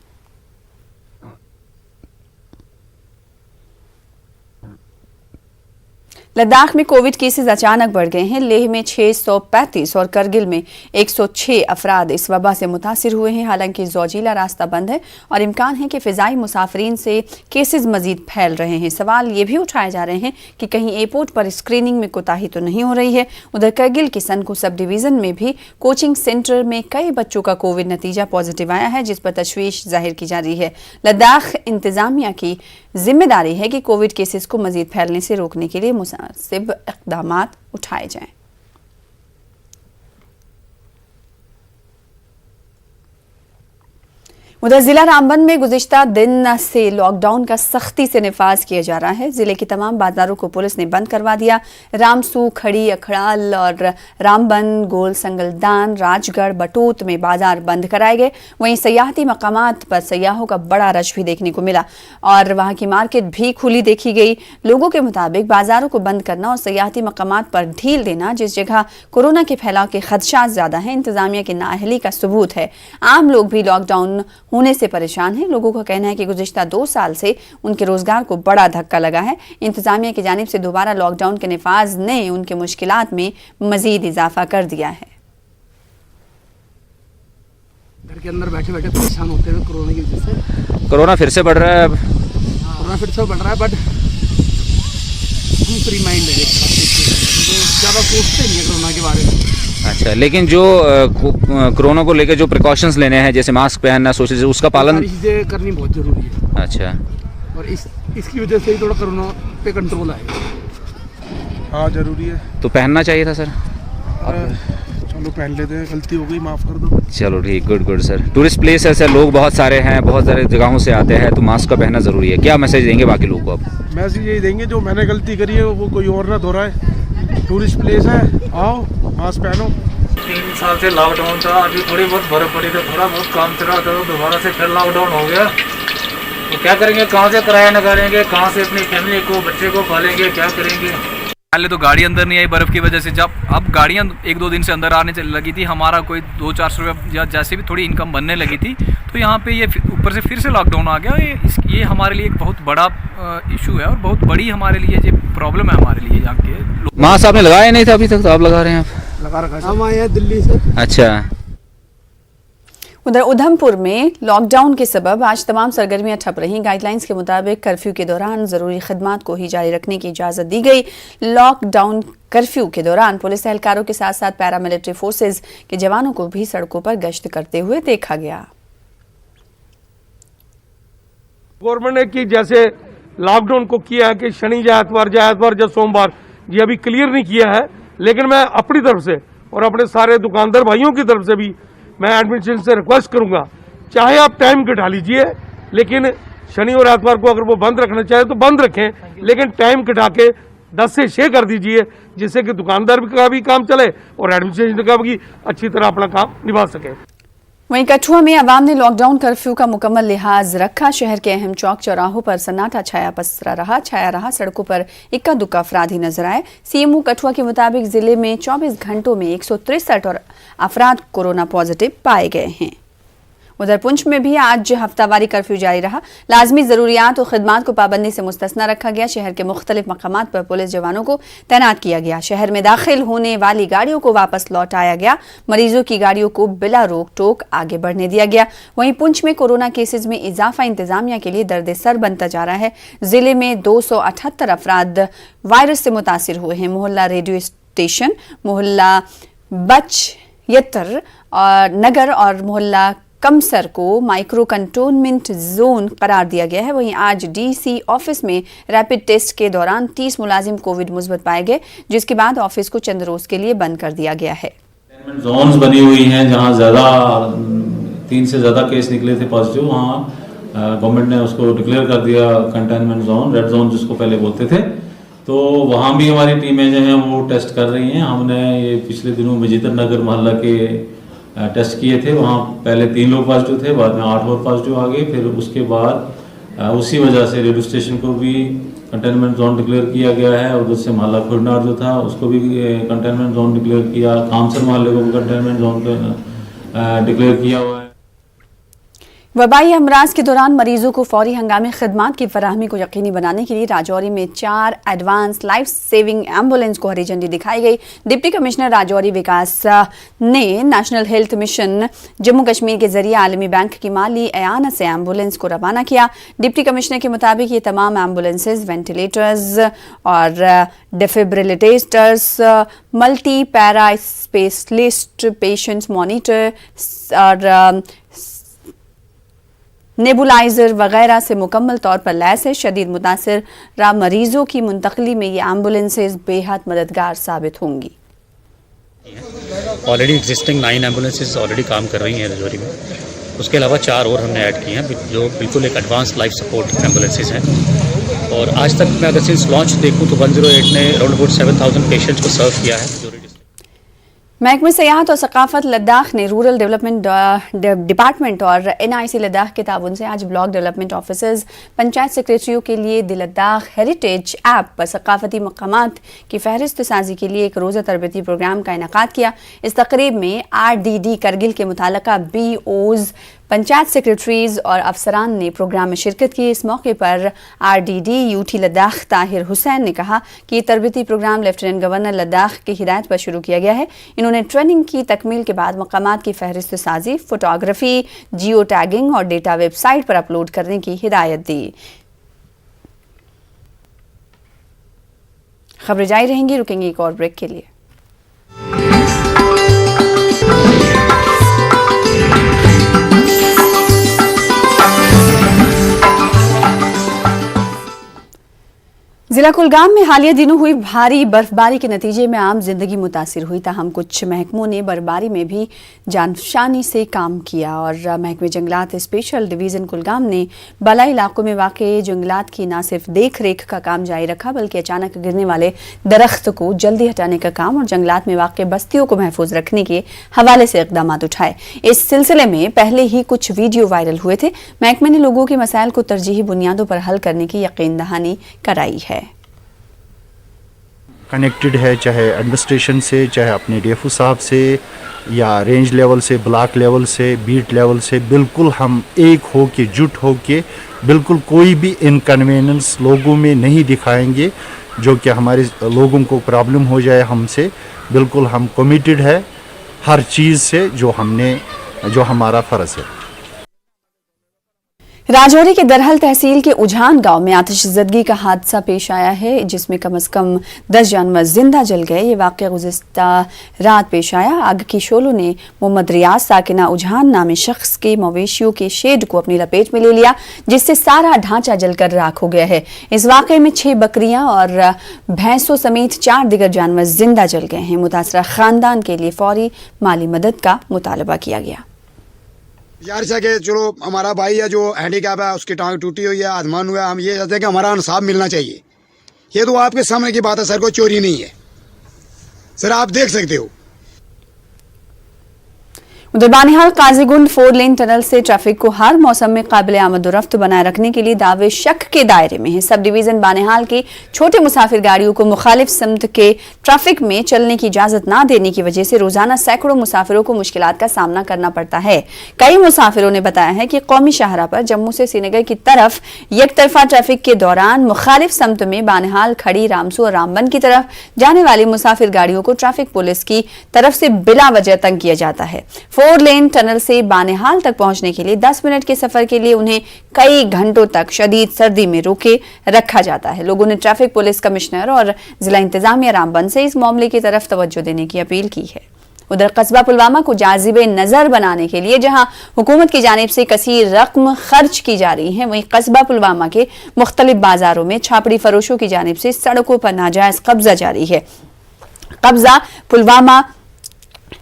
लद्दाख में कोविड केसेस अचानक बढ़ गए हैं। लेह में 635 और करगिल में 106 अफराद इस वबा से मुतासिर हुए हैं। हालांकि जोजिला रास्ता बंद है और इम्कान है कि फ़िज़ाई मुसाफरीन से केसेस मजीद फैल रहे हैं। सवाल ये भी उठाए जा रहे हैं कि कहीं एयरपोर्ट पर स्क्रीनिंग में कोताही तो नहीं हो रही है। उधर करगिल के सनकू सब डिवीज़न में भी कोचिंग सेंटर में कई बच्चों का कोविड नतीजा पॉजिटिव आया है जिस पर तशवीश जाहिर की जा रही है। लद्दाख इंतज़ामिया की जिम्मेदारी है कि कोविड केसेस को मजीद फैलने से रोकने के लिए मुनासिब इक़दामात उठाए जाएं। उधर जिला रामबन में गुज़िश्ता दिन से लॉकडाउन का सख्ती से निफाज किया जा रहा है। जिले के तमाम बाजारों को पुलिस ने बंद करवा दिया। रामसू, खड़ी, अखड़ाल और रामबन, गोल, संगलदान, राजगढ़, बटोत में बाजार बंद कराए गए। वहीं सयाहती मकामात पर सयाहों का बड़ा रश भी देखने को मिला और वहां की मार्केट भी खुली देखी गई। लोगों के मुताबिक बाजारों को बंद करना और सयाहती मकामात पर ढील देना जिस जगह कोरोना के फैलाव के खदशात ज्यादा हैं, इंतजामिया की नाअहली का सबूत है। आम लोग भी लॉकडाउन होने से परेशान हैं। लोगों का कहना है कि गुज़िश्ता 2 साल से उनके रोजगार को बड़ा धक्का लगा है। इंतजामिया की जानिब से दोबारा लॉकडाउन के निफाज ने उनके मुश्किलात में मजीद इजाफा कर दिया है। घर के अंदर बैठे बैठे परेशान होते हैं कोरोना की वजह से। कोरोना फिर से बढ़ रहा है। अब कोरोना फिर से बढ़ रहा है बट हम फ्री माइंड है, ज़्यादा सोचते नहीं है कोरोना के बारे में। अच्छा, लेकिन जो कोरोना को लेकर जो प्रिकॉशंस लेने हैं जैसे मास्क पहनना, सोशल, उसका पालन चीज़ें करनी बहुत ज़रूरी है। अच्छा, और इसकी वजह से ही थोड़ा कोरोना पे कंट्रोल आएगा। हाँ, ज़रूरी है तो पहनना चाहिए था सर। चलो पहन लेते हैं, गलती हो गई, माफ़ कर दो। चलो ठीक, गुड सर। टूरिस्ट प्लेस है सर, लोग बहुत सारे हैं, बहुत सारे जगहों से आते हैं, तो मास्क का पहनना ज़रूरी है। क्या मैसेज देंगे बाकी लोगों को आप? मैसेज यही देंगे जो मैंने गलती करी है वो कोई और ना दोहराए। टूरिस्ट प्लेस है, आओ, मास्क पहनो। 3 साल से लॉकडाउन था, अभी थोड़ी बहुत बर्फ पड़ी थी, थोड़ा बहुत काम चल रहा था, तो दोबारा से फिर लॉकडाउन हो गया। तो क्या करेंगे, कहाँ से किराया निकालेंगे, कहाँ से अपनी फैमिली को, बच्चे को पालेंगे, क्या करेंगे। पहले तो गाड़ी अंदर नहीं आई बर्फ़ की वजह से। जब अब गाड़ियाँ 1-2 दिन से अंदर आने लगी थी, हमारा कोई 200-400 रुपये या जैसे भी थोड़ी इनकम बनने लगी थी, तो यहाँ पे ये ऊपर से फिर से लॉकडाउन आ गया। ये हमारे लिए एक बहुत बड़ा इशू है और बहुत बड़ी हमारे लिए ये प्रॉब्लम है हमारे लिए। यहाँ के मास्क आपने लगाया नहीं था अभी तक, तो आप लगा रहे हैं? आप लगा रखा है। हम आए हैं दिल्ली से। अच्छा। उधर उधमपुर में लॉकडाउन के सबब आज तमाम सरगर्मियां ठप रहीं। गाइडलाइंस के मुताबिक कर्फ्यू के दौरान जरूरी खिदमात को ही जारी रखने की इजाजत दी गई। लॉकडाउन कर्फ्यू के दौरान पुलिस एहलकारों के साथ साथ पैरामिलिट्री फोर्सेज के जवानों को भी सड़कों पर गश्त करते हुए देखा गया। गवर्नमेंट ने कि जैसे लॉकडाउन को किया है कि शनि या एतवार या सोमवार, ये अभी क्लियर नहीं किया है, लेकिन मैं अपनी तरफ से और अपने सारे दुकानदार भाइयों की तरफ से भी मैं एडमिनिस्ट्रेशन से रिक्वेस्ट करूंगा, चाहे आप टाइम घटा लीजिए, लेकिन शनि और एतवार को अगर वो बंद रखना चाहे तो बंद रखें, लेकिन टाइम घटा के 10 से 6 कर दीजिए, जिससे कि दुकानदार का भी काम चले और एडमिनिस्ट्रेशन का भी अच्छी तरह अपना काम निभा सके। वहीं कठुआ में अवाम ने लॉकडाउन कर्फ्यू का मुकम्मल लिहाज रखा। शहर के अहम चौक चौराहों पर सन्नाटा छाया रहा। सड़कों पर इक्का दुक्का अफराद ही नजर आए। सीएमओ कठुआ के मुताबिक जिले में 24 घंटों में 163 और अफराद कोरोना पॉजिटिव पाए गए हैं। उधर पुंछ में भी आज हफ्तावारी कर्फ्यू जारी रहा। लाजमी जरूरियात और खिदमात को पाबंदी से मुस्तस्ना रखा गया। शहर के मुख्तलिफ मकामात पर पुलिस जवानों को तैनात किया गया। शहर में दाखिल होने वाली गाड़ियों को वापस लौटाया गया। मरीजों की गाड़ियों को बिला रोक टोक आगे बढ़ने दिया गया। वहीं पुंछ में कोरोना केसेज में इजाफा इंतजामिया के लिए दर्द सर बनता जा रहा है। जिले में 278 अफराद वायरस से मुतासिर हुए हैं। मोहल्ला रेडियो स्टेशन, मोहल्ला बचयतर और नगर और मोहल्ला कमसर को माइक्रो कंटोनमेंट जोन करार दिया गया है। वहीं आज डीसी ऑफिस में रैपिड टेस्ट के दौरान 30 मुलाजिम कोविड मुस्बत पाए गए, जिसके बाद ऑफिस को चंद रोज के लिए बंद कर दिया गया है। जोन्स बनी हुई हैं जहां ज्यादा 3 से ज्यादा केस निकले थे पॉजिटिव, वहां गवर्नमेंट ने उसको डिक्लेयर कर दिया कंटेनमेंट जोन, रेड जोन जिसको पहले बोलते थे। तो वहां भी हमारी टीमें जो हैं वो टेस्ट कर रही हैं। हमने ये पिछले दिनों मजीदर नगर मोहल्ला के टेस्ट किए थे, वहाँ पहले 3 लोग पॉजिटिव थे, बाद में 8 और पॉजिटिव आ गए। फिर उसके बाद उसी वजह से रेडियो स्टेशन को भी कंटेनमेंट जोन डिक्लेयर किया गया है और उससे मोहल्ला खुरनार जो था उसको भी कंटेनमेंट जोन डिक्लेयर किया। कामसर मोहल्ले को भी कंटेनमेंट जोन डिक्लेयर किया हुआ है। वबाई अमराज के दौरान मरीजों को फौरी हंगामी खदमात की फराहमी को यकीनी बनाने के लिए राजौरी में 4 एडवांस लाइफ सेविंग एम्बुलेंस को हरी झंडी दिखाई गई। डिप्टी कमिश्नर राजौरी विकास ने national health mission Jammu Kashmir के जरिए आलमी बैंक की माली एयानत से एम्बुलेंस को रवाना किया। डिप्टी कमिश्नर के मुताबिक ये तमाम एम्बुलेंसेज वेंटिलेटर्स और defibrillators, multi para specialist patients monitor और नेबुलाइजर वगैरह से मुकम्मल तौर पर लैस है। शदीद मुतासिर मरीजों की मुंतकली में ये एम्बुलेंसेज बेहद मददगार साबित होंगी। ऑलरेडी एग्जिस्टिंग 9 एम्बुलेंसेज ऑलरेडी काम कर रही हैं राजौरी में। उसके अलावा 4 और हमने ऐड किए हैं जो बिल्कुल एक एडवांस लाइफ सपोर्ट एम्बुलेंसेज हैं। और आज तक मैं अगर सिंस लॉन्च देखूँ तो 108 ने अराउंड अबाउट 7000 पेशेंट्स को सर्व किया है। महकमे सयाहत और सकाफत लद्दाख ने रूरल डेवलपमेंट डिपार्टमेंट और NIC लद्दाख के ताउन से आज ब्लॉक डेवलपमेंट ऑफिसर्स, पंचायत सेक्रेटरियों के लिए द लद्दाख हेरिटेज ऐप पर सकाफती मकामात की फहरिस्त साजी के लिए एक रोज़ा तरबती प्रोग्राम का इनेकाद किया। इस तकरीब में RDD करगिल के मुतालका BOs, पंचायत सेक्रेटरीज और अफसरान ने प्रोग्राम में शिरकत की। इस मौके पर RDD UT लद्दाख ताहिर हुसैन ने कहा कि ये तरबती प्रोग्राम लेफ्टिनेंट गवर्नर लद्दाख की हिदायत पर शुरू किया गया है। इन्होंने ट्रेनिंग की तकमील के बाद मकामात की फहरिस्त साजी, फोटोग्राफी, जियो टैगिंग और डेटा वेबसाइट पर अपलोड करने की हिदायत दी। खबरें जारी रहेंगी, रुकेंगे एक और ब्रेक के लिए। जिला कुलगाम में हालिया दिनों हुई भारी बर्फबारी के नतीजे में आम जिंदगी मुतासिर हुई। ताहम कुछ महकमों ने बर्फबारी में भी जानफशानी से काम किया और महकमे जंगलात स्पेशल डिवीज़न कुलगाम ने बालाई इलाकों में वाक़े जंगलात की न सिर्फ देख रेख का काम जारी रखा बल्कि अचानक गिरने वाले दरख्त को जल्दी हटाने का काम और जंगलात में वाक़े बस्तियों को महफूज रखने के हवाले से इक़दाम उठाए। इस सिलसिले में पहले ही कुछ वीडियो वायरल हुए थे। महकमे ने लोगों के मसाइल को तरजीही बुनियादों पर हल करने की यकीन दहानी कराई है। कनेक्टेड है, चाहे एडमिनिस्ट्रेशन से, चाहे अपने DFO साहब से या रेंज लेवल से, ब्लॉक लेवल से, बीट लेवल से, बिल्कुल हम एक हो के जुट हो के बिल्कुल कोई भी इनकन्वीनियंस लोगों में नहीं दिखाएंगे जो कि हमारे लोगों को प्रॉब्लम हो जाए हमसे। बिल्कुल हम कमिटेड है हर चीज़ से जो हमने जो हमारा फ़र्ज़ है। राजौरी के दरहल तहसील के उझान गांव में आतिशज़दगी का हादसा पेश आया है, जिसमें कम से कम 10 जानवर जिंदा जल गए। ये वाक़या गुज़िश्ता रात पेश आया। आग की शोलों ने मोहम्मद रियाज साकिना उझान नामी शख्स के मवेशियों के शेड को अपनी लपेट में ले लिया, जिससे सारा ढांचा जलकर राख हो गया है। इस वाक़े में 6 बकरियां और भैंसों समेत 4 दिगर जानवर जिंदा जल गए हैं। मुतासरा खानदान के लिए फौरी माली मदद का मुतालबा किया गया। यार से कि चलो हमारा भाई है जो हैंडीकैप है, उसकी टांग टूटी हुई है, आदमान हुआ है, हम ये चाहते हैं कि हमारा इंसाफ मिलना चाहिए। ये तो आपके सामने की बात है सर, कोई चोरी नहीं है सर, आप देख सकते हो। उधर बानिहाल काजीगुंड 4 लेन टनल से ट्रैफिक को हर मौसम में काबिल आमदोरफ्त बनाए रखने के लिए दावे शक के दायरे में है। सब डिवीजन बानिहाल की छोटे मुसाफिर गाड़ियों को मुखालिफ समत के ट्रैफिक में चलने की इजाजत न देने की वजह से रोजाना सैकड़ों मुसाफिरों को मुश्किलात का सामना करना पड़ता है। कई मुसाफिरों ने बताया है कि कौमी शाहरा पर जम्मू से श्रीनगर की तरफ यकतरफा ट्रैफिक के दौरान मुखालिफ समत में बानिहाल, खड़ी, रामसू और रामबन की तरफ जाने वाली मुसाफिर गाड़ियों को ट्रैफिक पुलिस की तरफ से बिला वजह तंग किया जाता है। 4 लेन टनल से बानिहाल तक पहुंचने के लिए 10 मिनट के सफर के लिए उन्हें कई घंटों तक शदीद सर्दी में रोके रखा जाता है। लोगों ने ट्रैफिक पुलिस कमिश्नर और जिला इंतजामिया रामबन से इस मामले की तरफ तवज्जो देने की अपील की है। उधर कस्बा पुलवामा को जाजिबे नजर बनाने के लिए जहां हुकूमत की जानिब से कसीर रकम खर्च की जा रही है, वहीं कस्बा पुलवामा के मुख्तलिफ बाजारों में छापड़ी फरोशों की जानिब से सड़कों पर नाजायज कब्जा जारी है। कब्जा पुलवामा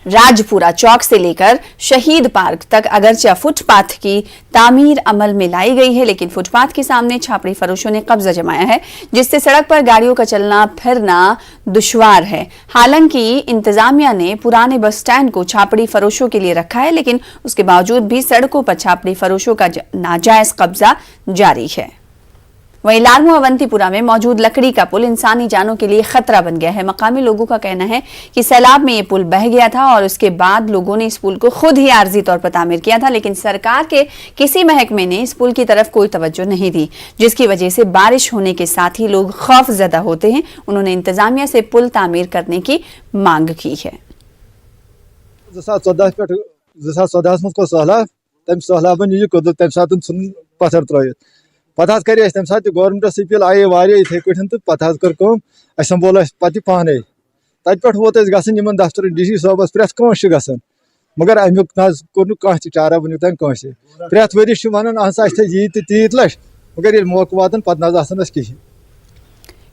राजपुरा चौक से लेकर शहीद पार्क तक अगरचे फुटपाथ की तामीर अमल में लाई गई है, लेकिन फुटपाथ के सामने छापड़ी फरोशों ने कब्जा जमाया है, जिससे सड़क पर गाड़ियों का चलना फिरना दुश्वार है। हालांकि इंतजामिया ने पुराने बस स्टैंड को छापड़ी फरोशों के लिए रखा है, लेकिन उसके बावजूद भी सड़कों पर छापड़ी फरोशों का नाजायज कब्जा जारी है। वहीं लारमू अवंतीपुरा में मौजूद लकड़ी का पुल इंसानी जानों के लिए खतरा बन गया है। मकामी लोगों का कहना है कि सैलाब में ये पुल बह गया था और उसके बाद लोगों ने इस पुल को खुद ही आर्जी तौर पर तामीर किया था, लेकिन सरकार के किसी महकमे ने इस पुल की तरफ कोई तवज्जो नहीं दी, जिसकी वजह से बारिश होने के साथ ही लोग खौफजदा होते हैं। उन्होंने इंतजामिया से पुल तामीर करने की मांग की है। 2014 पता कर तम सात गवर्नमेंटस अपील आई वारिया इथे कठन तो पता कर कम संभोल पत पाने तत पे वोत गन दफ्तर DC साहबस प्रेथ कंस गन, मगर अमुक कोर कह चारा वन तक कंस प्रेथ वरिश वन यी तीत लश, मगर ये मौका वातन पत न कहीं।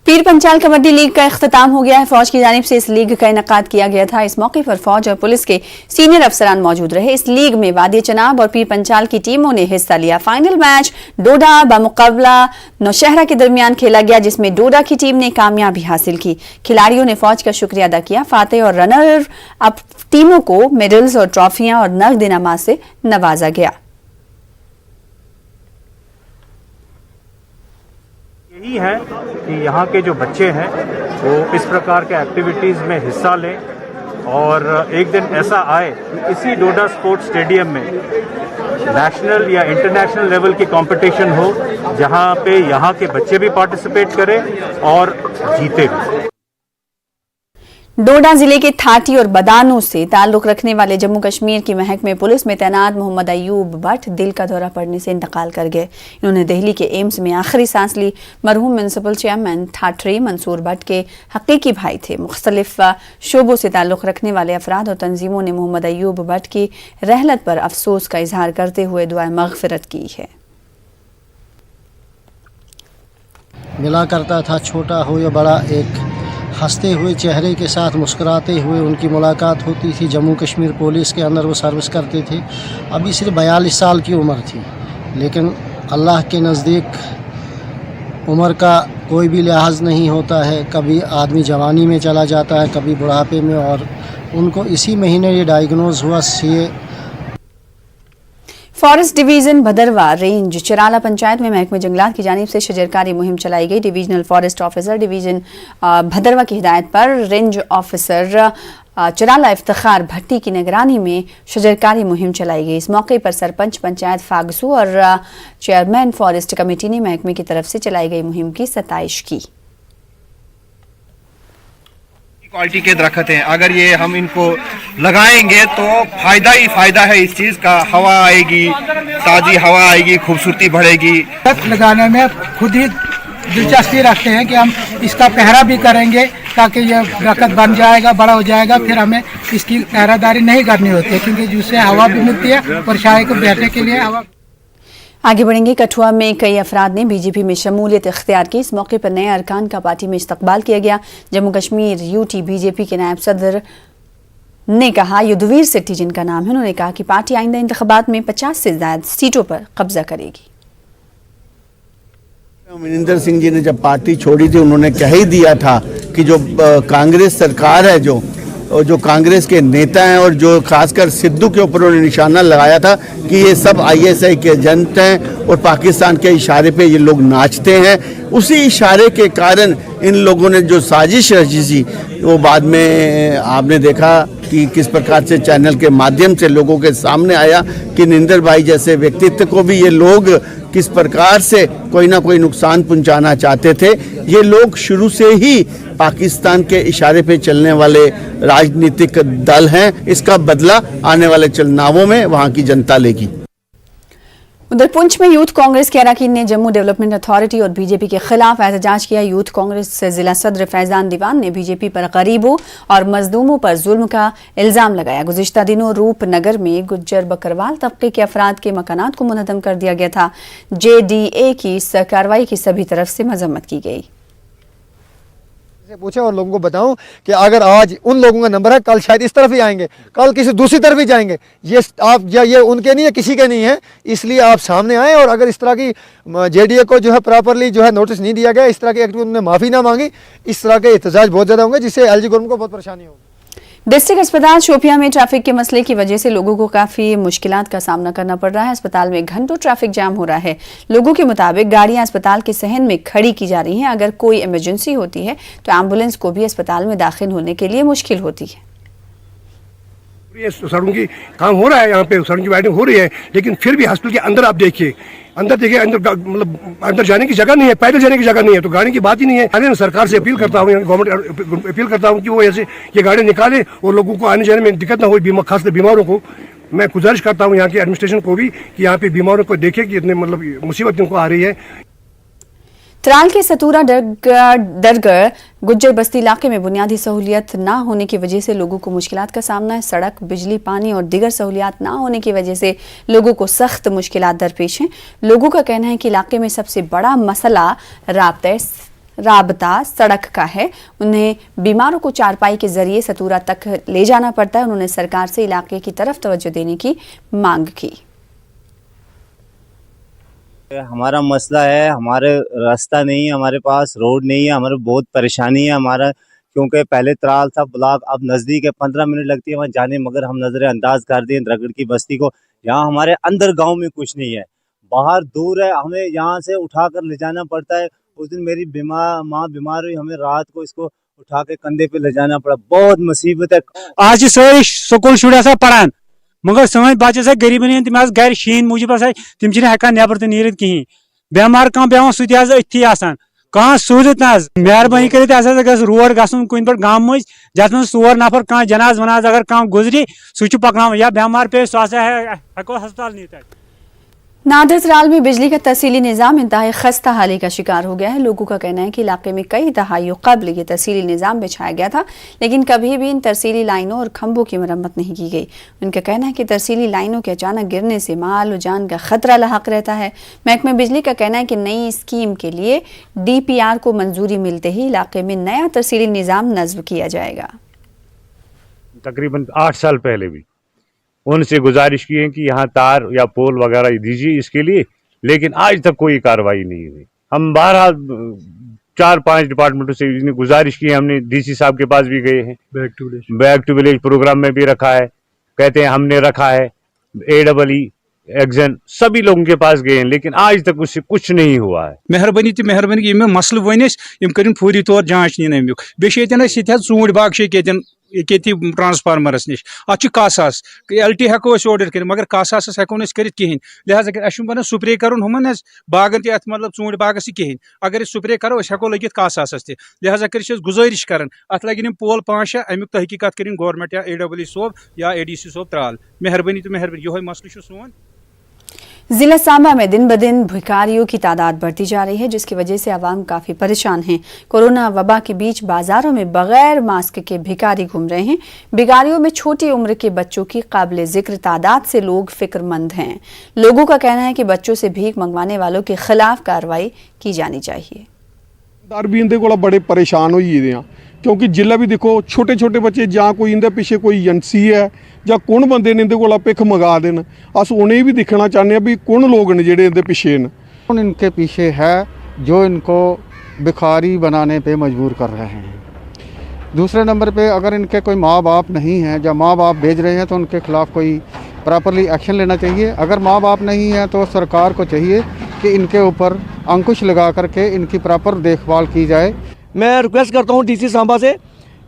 पीर पंचाल कबड्डी लीग का इख्तिताम हो गया है। फौज की जानिब से इस लीग का इनेकाद किया गया था। इस मौके पर फौज और पुलिस के सीनियर अफसरान मौजूद रहे। इस लीग में वादी चनाब और पीर पंचाल की टीमों ने हिस्सा लिया। फाइनल मैच डोडा बमुकाबला नौशहरा के दरमियान खेला गया, जिसमें डोडा की टीम ने कामयाबी हासिल की। खिलाड़ियों ने फौज का शुक्रिया अदा किया। फातेह और रनर अप टीमों को मेडल्स और ट्रॉफियां और नगद इनामात से नवाजा गया। यही है कि यहाँ के जो बच्चे हैं वो इस प्रकार के एक्टिविटीज़ में हिस्सा लें और एक दिन ऐसा आए कि इसी डोडा स्पोर्ट्स स्टेडियम में नेशनल या इंटरनेशनल लेवल की कंपटीशन हो, जहाँ पे यहाँ के बच्चे भी पार्टिसिपेट करें और जीते भी। डोडा जिले के थाटी और बदानों से ताल्लुक रखने वाले जम्मू कश्मीर की महकमे पुलिस में तैनात मोहम्मद अयूब भट्ट दिल का दौरा पड़ने से इंतकाल कर गए। इन्होंने दिल्ली के एम्स में आखिरी सांस ली। मरहूम म्यूनसिपल चेयरमैन ठाठरी मंसूर भट्ट के हकीकी भाई थे। मुख्तलिफ शोबों से ताल्लुक रखने वाले अफराद और तंजीमों ने मोहम्मद अयूब भट्ट की रहलत पर अफसोस का इजहार करते हुए दुआ मगफिरत की है। मिला करता था छोटा हो या बड़ा, एक हंसते हुए चेहरे के साथ मुस्कुराते हुए उनकी मुलाकात होती थी। जम्मू कश्मीर पुलिस के अंदर वो सर्विस करते थे। अभी सिर्फ 42 साल की उम्र थी, लेकिन अल्लाह के नज़दीक उम्र का कोई भी लिहाज नहीं होता है। कभी आदमी जवानी में चला जाता है, कभी बुढ़ापे में, और उनको इसी महीने ये डायग्नोज हुआ CA. Forest division Bhaderwah range Chirala panchayat में महकमे जंगलात की जानिब से शजरकारी मुहिम चलाई गई। Divisional forest officer division Bhaderwah की हिदायत पर रेंज ऑफिसर चिराला इफ्तिखार भट्टी की निगरानी में शजरकारी मुहिम चलाई गई। इस मौके पर सरपंच पंचायत फागसू और चेयरमैन फॉरेस्ट कमेटी ने महकमे की तरफ से चलाई गई मुहिम की सताइश की। क्वालिटी के दरख्त हैं, अगर ये हम इनको लगाएंगे तो फायदा ही फायदा है इस चीज़ का। हवा आएगी, ताज़ी हवा आएगी, खूबसूरती बढ़ेगी। लगाने में खुद ही दिलचस्पी रखते हैं कि हम इसका पहरा भी करेंगे ताकि ये दरख्त बन जाएगा, बड़ा हो जाएगा, फिर हमें इसकी पहरादारी नहीं करनी होती है क्योंकि जिससे हवा भी मिलती है और शाही को बैठने के लिए हवा। आगे बढ़ेंगे। कठुआ में कई अफराद ने बीजेपी में शमूलियत इख्तियार की। इस मौके पर नए अरकान का पार्टी में इस्तकबाल किया गया। जम्मू कश्मीर यूटी बीजेपी के नायब सदर ने कहा, युद्धवीर सिटी जिनका नाम है, उन्होंने कहा कि पार्टी आइंदा इंतखाबात में 50 से ज्यादा सीटों पर कब्जा करेगी। मनिंदर सिंह जी ने जब पार्टी छोड़ी थी उन्होंने कह ही दिया था कि जो कांग्रेस सरकार है, जो कांग्रेस के नेता हैं और जो खासकर सिद्धू के ऊपर उन्होंने निशाना लगाया था कि ये सब आईएसआई के एजेंट हैं और पाकिस्तान के इशारे पे ये लोग नाचते हैं, उसी इशारे के कारण इन लोगों ने जो साजिश रची थी वो बाद में आपने देखा कि किस प्रकार से चैनल के माध्यम से लोगों के सामने आया कि निंदर भाई जैसे व्यक्तित्व को भी ये लोग किस प्रकार से कोई ना कोई नुकसान पहुंचाना चाहते थे। ये लोग शुरू से ही पाकिस्तान के इशारे पे चलने वाले राजनीतिक दल हैं। इसका बदला आने वाले चुनावों में वहां की जनता लेगी। उधर पुंछ में यूथ कांग्रेस के अरकान ने जम्मू डेवलपमेंट अथॉरिटी और बीजेपी के खिलाफ एहतजाज किया। यूथ कांग्रेस जिला सदर फैजान दीवान ने बीजेपी पर गरीबों और मजलूमों पर जुल्म का इल्जाम लगाया। गुज़िश्ता दिनों रूपनगर में गुज्जर बकरवाल तबके के अफराद के मकानात को मुनहदम कर दिया गया था। JDA की इस कार्रवाई की सभी तरफ से मजम्मत की गई। पूछे और लोगों को बताऊं कि अगर आज उन लोगों का नंबर है, कल शायद इस तरफ ही आएंगे, कल किसी दूसरी तरफ ही जाएंगे। ये आप ये उनके नहीं है, किसी के नहीं है, इसलिए आप सामने आए। और अगर इस तरह की JDA को जो है प्रॉपरली जो है नोटिस नहीं दिया गया, इस तरह की एक्टिविटी उन्होंने माफ़ी ना मांगी, इस तरह के एहतजाज बहुत ज़्यादा होंगे जिससे LG गवर्नमेंट को बहुत परेशानी होगी। डिस्ट्रिक्ट अस्पताल शोपियां में ट्रैफिक के मसले की वजह से लोगों को काफ़ी मुश्किलात का सामना करना पड़ रहा है। अस्पताल में घंटों ट्रैफिक जाम हो रहा है। लोगों के मुताबिक गाड़ियां अस्पताल के सहन में खड़ी की जा रही हैं। अगर कोई इमरजेंसी होती है तो एम्बुलेंस को भी अस्पताल में दाखिल होने के लिए मुश्किल होती है। सड़कों की काम हो रहा है, यहाँ पे सड़क की वाइडिंग हो रही है, लेकिन फिर भी हॉस्पिटल के अंदर आप देखिए, अंदर मतलब अंदर जाने की जगह नहीं है, पैदल जाने की जगह नहीं है, तो गाड़ी की बात ही नहीं है। मैं सरकार से अपील करता हूँ, गवर्नमेंट अपील करता हूँ कि वो ऐसे ये गाड़ी निकाले और लोगों को आने जाने में दिक्कत ना हो, खासकर बीमारों को। मैं गुजारिश करता हूँ यहाँ के एडमिनिस्ट्रेशन को भी कि यहाँ पे बीमारों को देखे कि इतने मतलब मुसीबत इनको आ रही है। त्राल के सतूरा दरगढ़ गुज्जर बस्ती इलाके में बुनियादी सहूलियत ना होने की वजह से लोगों को मुश्किलात का सामना है। सड़क, बिजली, पानी और दीगर सहूलियात ना होने की वजह से लोगों को सख्त मुश्किलात दरपेश हैं। लोगों का कहना है कि इलाके में सबसे बड़ा मसला राबता सड़क का है। उन्हें बीमारों को चारपाई के जरिए सतूरा तक ले जाना पड़ता है। उन्होंने सरकार से इलाके की तरफ तवज्जो देने की मांग की। हमारा मसला है, हमारे रास्ता नहीं है, हमारे पास रोड नहीं है, हमारे बहुत परेशानी है हमारा, क्योंकि पहले त्राल था ब्लॉक, अब नज़दीक है, 15 मिनट लगती है वहाँ जाने, मगर हम नज़रअंदाज कर दिए दरगढ़ की बस्ती को। यहाँ हमारे अंदर गांव में कुछ नहीं है, बाहर दूर है, हमें यहाँ से उठा कर ले जाना पड़ता है। उस दिन मेरी माँ बीमार हुई, हमें रात को इसको उठा के कंधे पे ले जाना पड़ा, बहुत मुसीबत है। आज सारे स्कूल शुर पढ़ान मगर सन बच्चे गरीबन तम गर शीन मूजूब तम हेकान नबर तो नीर कहें, बेमार कह बेवान सह अथी कह सूदित ना मेहरबानी कर रोड गुन कुन पे गाँव मज जत मे 4 नफर कह जनाज वनाज अगर कह गुजरी सह पकन या बेमार पे सह हेको हस्पताल नीत। नादर त्राल में बिजली का तहसीली निज़ाम इंतहाई खस्ता हाली का शिकार हो गया है। लोगों का कहना है कि इलाके में कई दहाइयों कबल ये तहसीली निज़ाम बिछाया गया था, लेकिन कभी भी इन तरसीली लाइनों और खंभों की मरम्मत नहीं की गई। उनका कहना है कि तरसीली लाइनों के अचानक गिरने से माल और जान का खतरा लाहक रहता है। महकमा बिजली का कहना है कि नई स्कीम के लिए DPR को मंजूरी मिलते ही इलाके में नया तरसीली निज़ाम नस्ब किया जाएगा। तकरीबन 8 साल पहले भी उनसे गुजारिश की है कि यहाँ तार या पोल वगैरह दीजिए इसके लिए, लेकिन आज तक कोई कार्रवाई नहीं हुई। हम 4-5 डिपार्टमेंटों से गुजारिश की है, हमने DC साहब के पास भी गए हैं, बैक टू विलेज प्रोग्राम में भी रखा है, कहते हैं हमने रखा है, AEE एक्जन सभी लोगों के पास गए हैं, लेकिन आज तक उससे कुछ नहीं हुआ है। मेहरबानी तो मेहरबानी मसल वन कर फौरी तौर जांच नीन अमुक बे ूट बाग ट्रांसफार्मरस नश अत कासास LT हेको ऑर्डर कर मगर कासास हेको कर कहें लिहाजा बना स्प्रे कर हुमन बागन तथ मतलब ूट बागस कहें अगर स्प्रे करो हेको लगित कासास तह लिहाजा कर गुजारिश कर अत लगन पोल 5-6 अमुक तहकीकत कर गवर्नमेंट या AWE सोब या ADC सोब त्राल मेहरबानी तो मेहरबानी यो मसला सोन। जिला सांबा में दिन ब दिन भिखारियों की तादाद बढ़ती जा रही है, जिसकी वजह से आवाम काफ़ी परेशान हैं। कोरोना वबा के बीच बाजारों में बगैर मास्क के भिखारी घूम रहे हैं। भिखारियों में छोटी उम्र के बच्चों की काबिल जिक्र तादाद से लोग फिक्रमंद हैं। लोगों का कहना है कि बच्चों से भीख मंगवाने वालों के खिलाफ कार्रवाई की जानी चाहिए। भी इंदे कोला बड़े परेशान होई गेदे आ क्योंकि जिला भी देखो छोटे छोटे बच्चे जां कोई इंदे पिछे कोई एजेंसी है ਜਾਂ कौन बंदे ने इंदे कोला पिख मंगा देन अस उन्हें भी दिखना चाहते हैं भी कौन लोग ने जेडे इंदे पिछे न कौन इनके पीछे है जो इनको भिखारी बनाने पे मजबूर कर रहे हैं। दूसरे नंबर पे अगर इनके कोई माँ बाप नहीं हैं या माँ बाप भेज रहे हैं तो उनके खिलाफ कोई प्रॉपरली एक्शन लेना चाहिए। अगर माँ बाप नहीं है तो सरकार को चाहिए कि इनके ऊपर अंकुश लगा करके इनकी प्रॉपर देखभाल की जाए। मैं रिक्वेस्ट करता हूँ DC सांबा से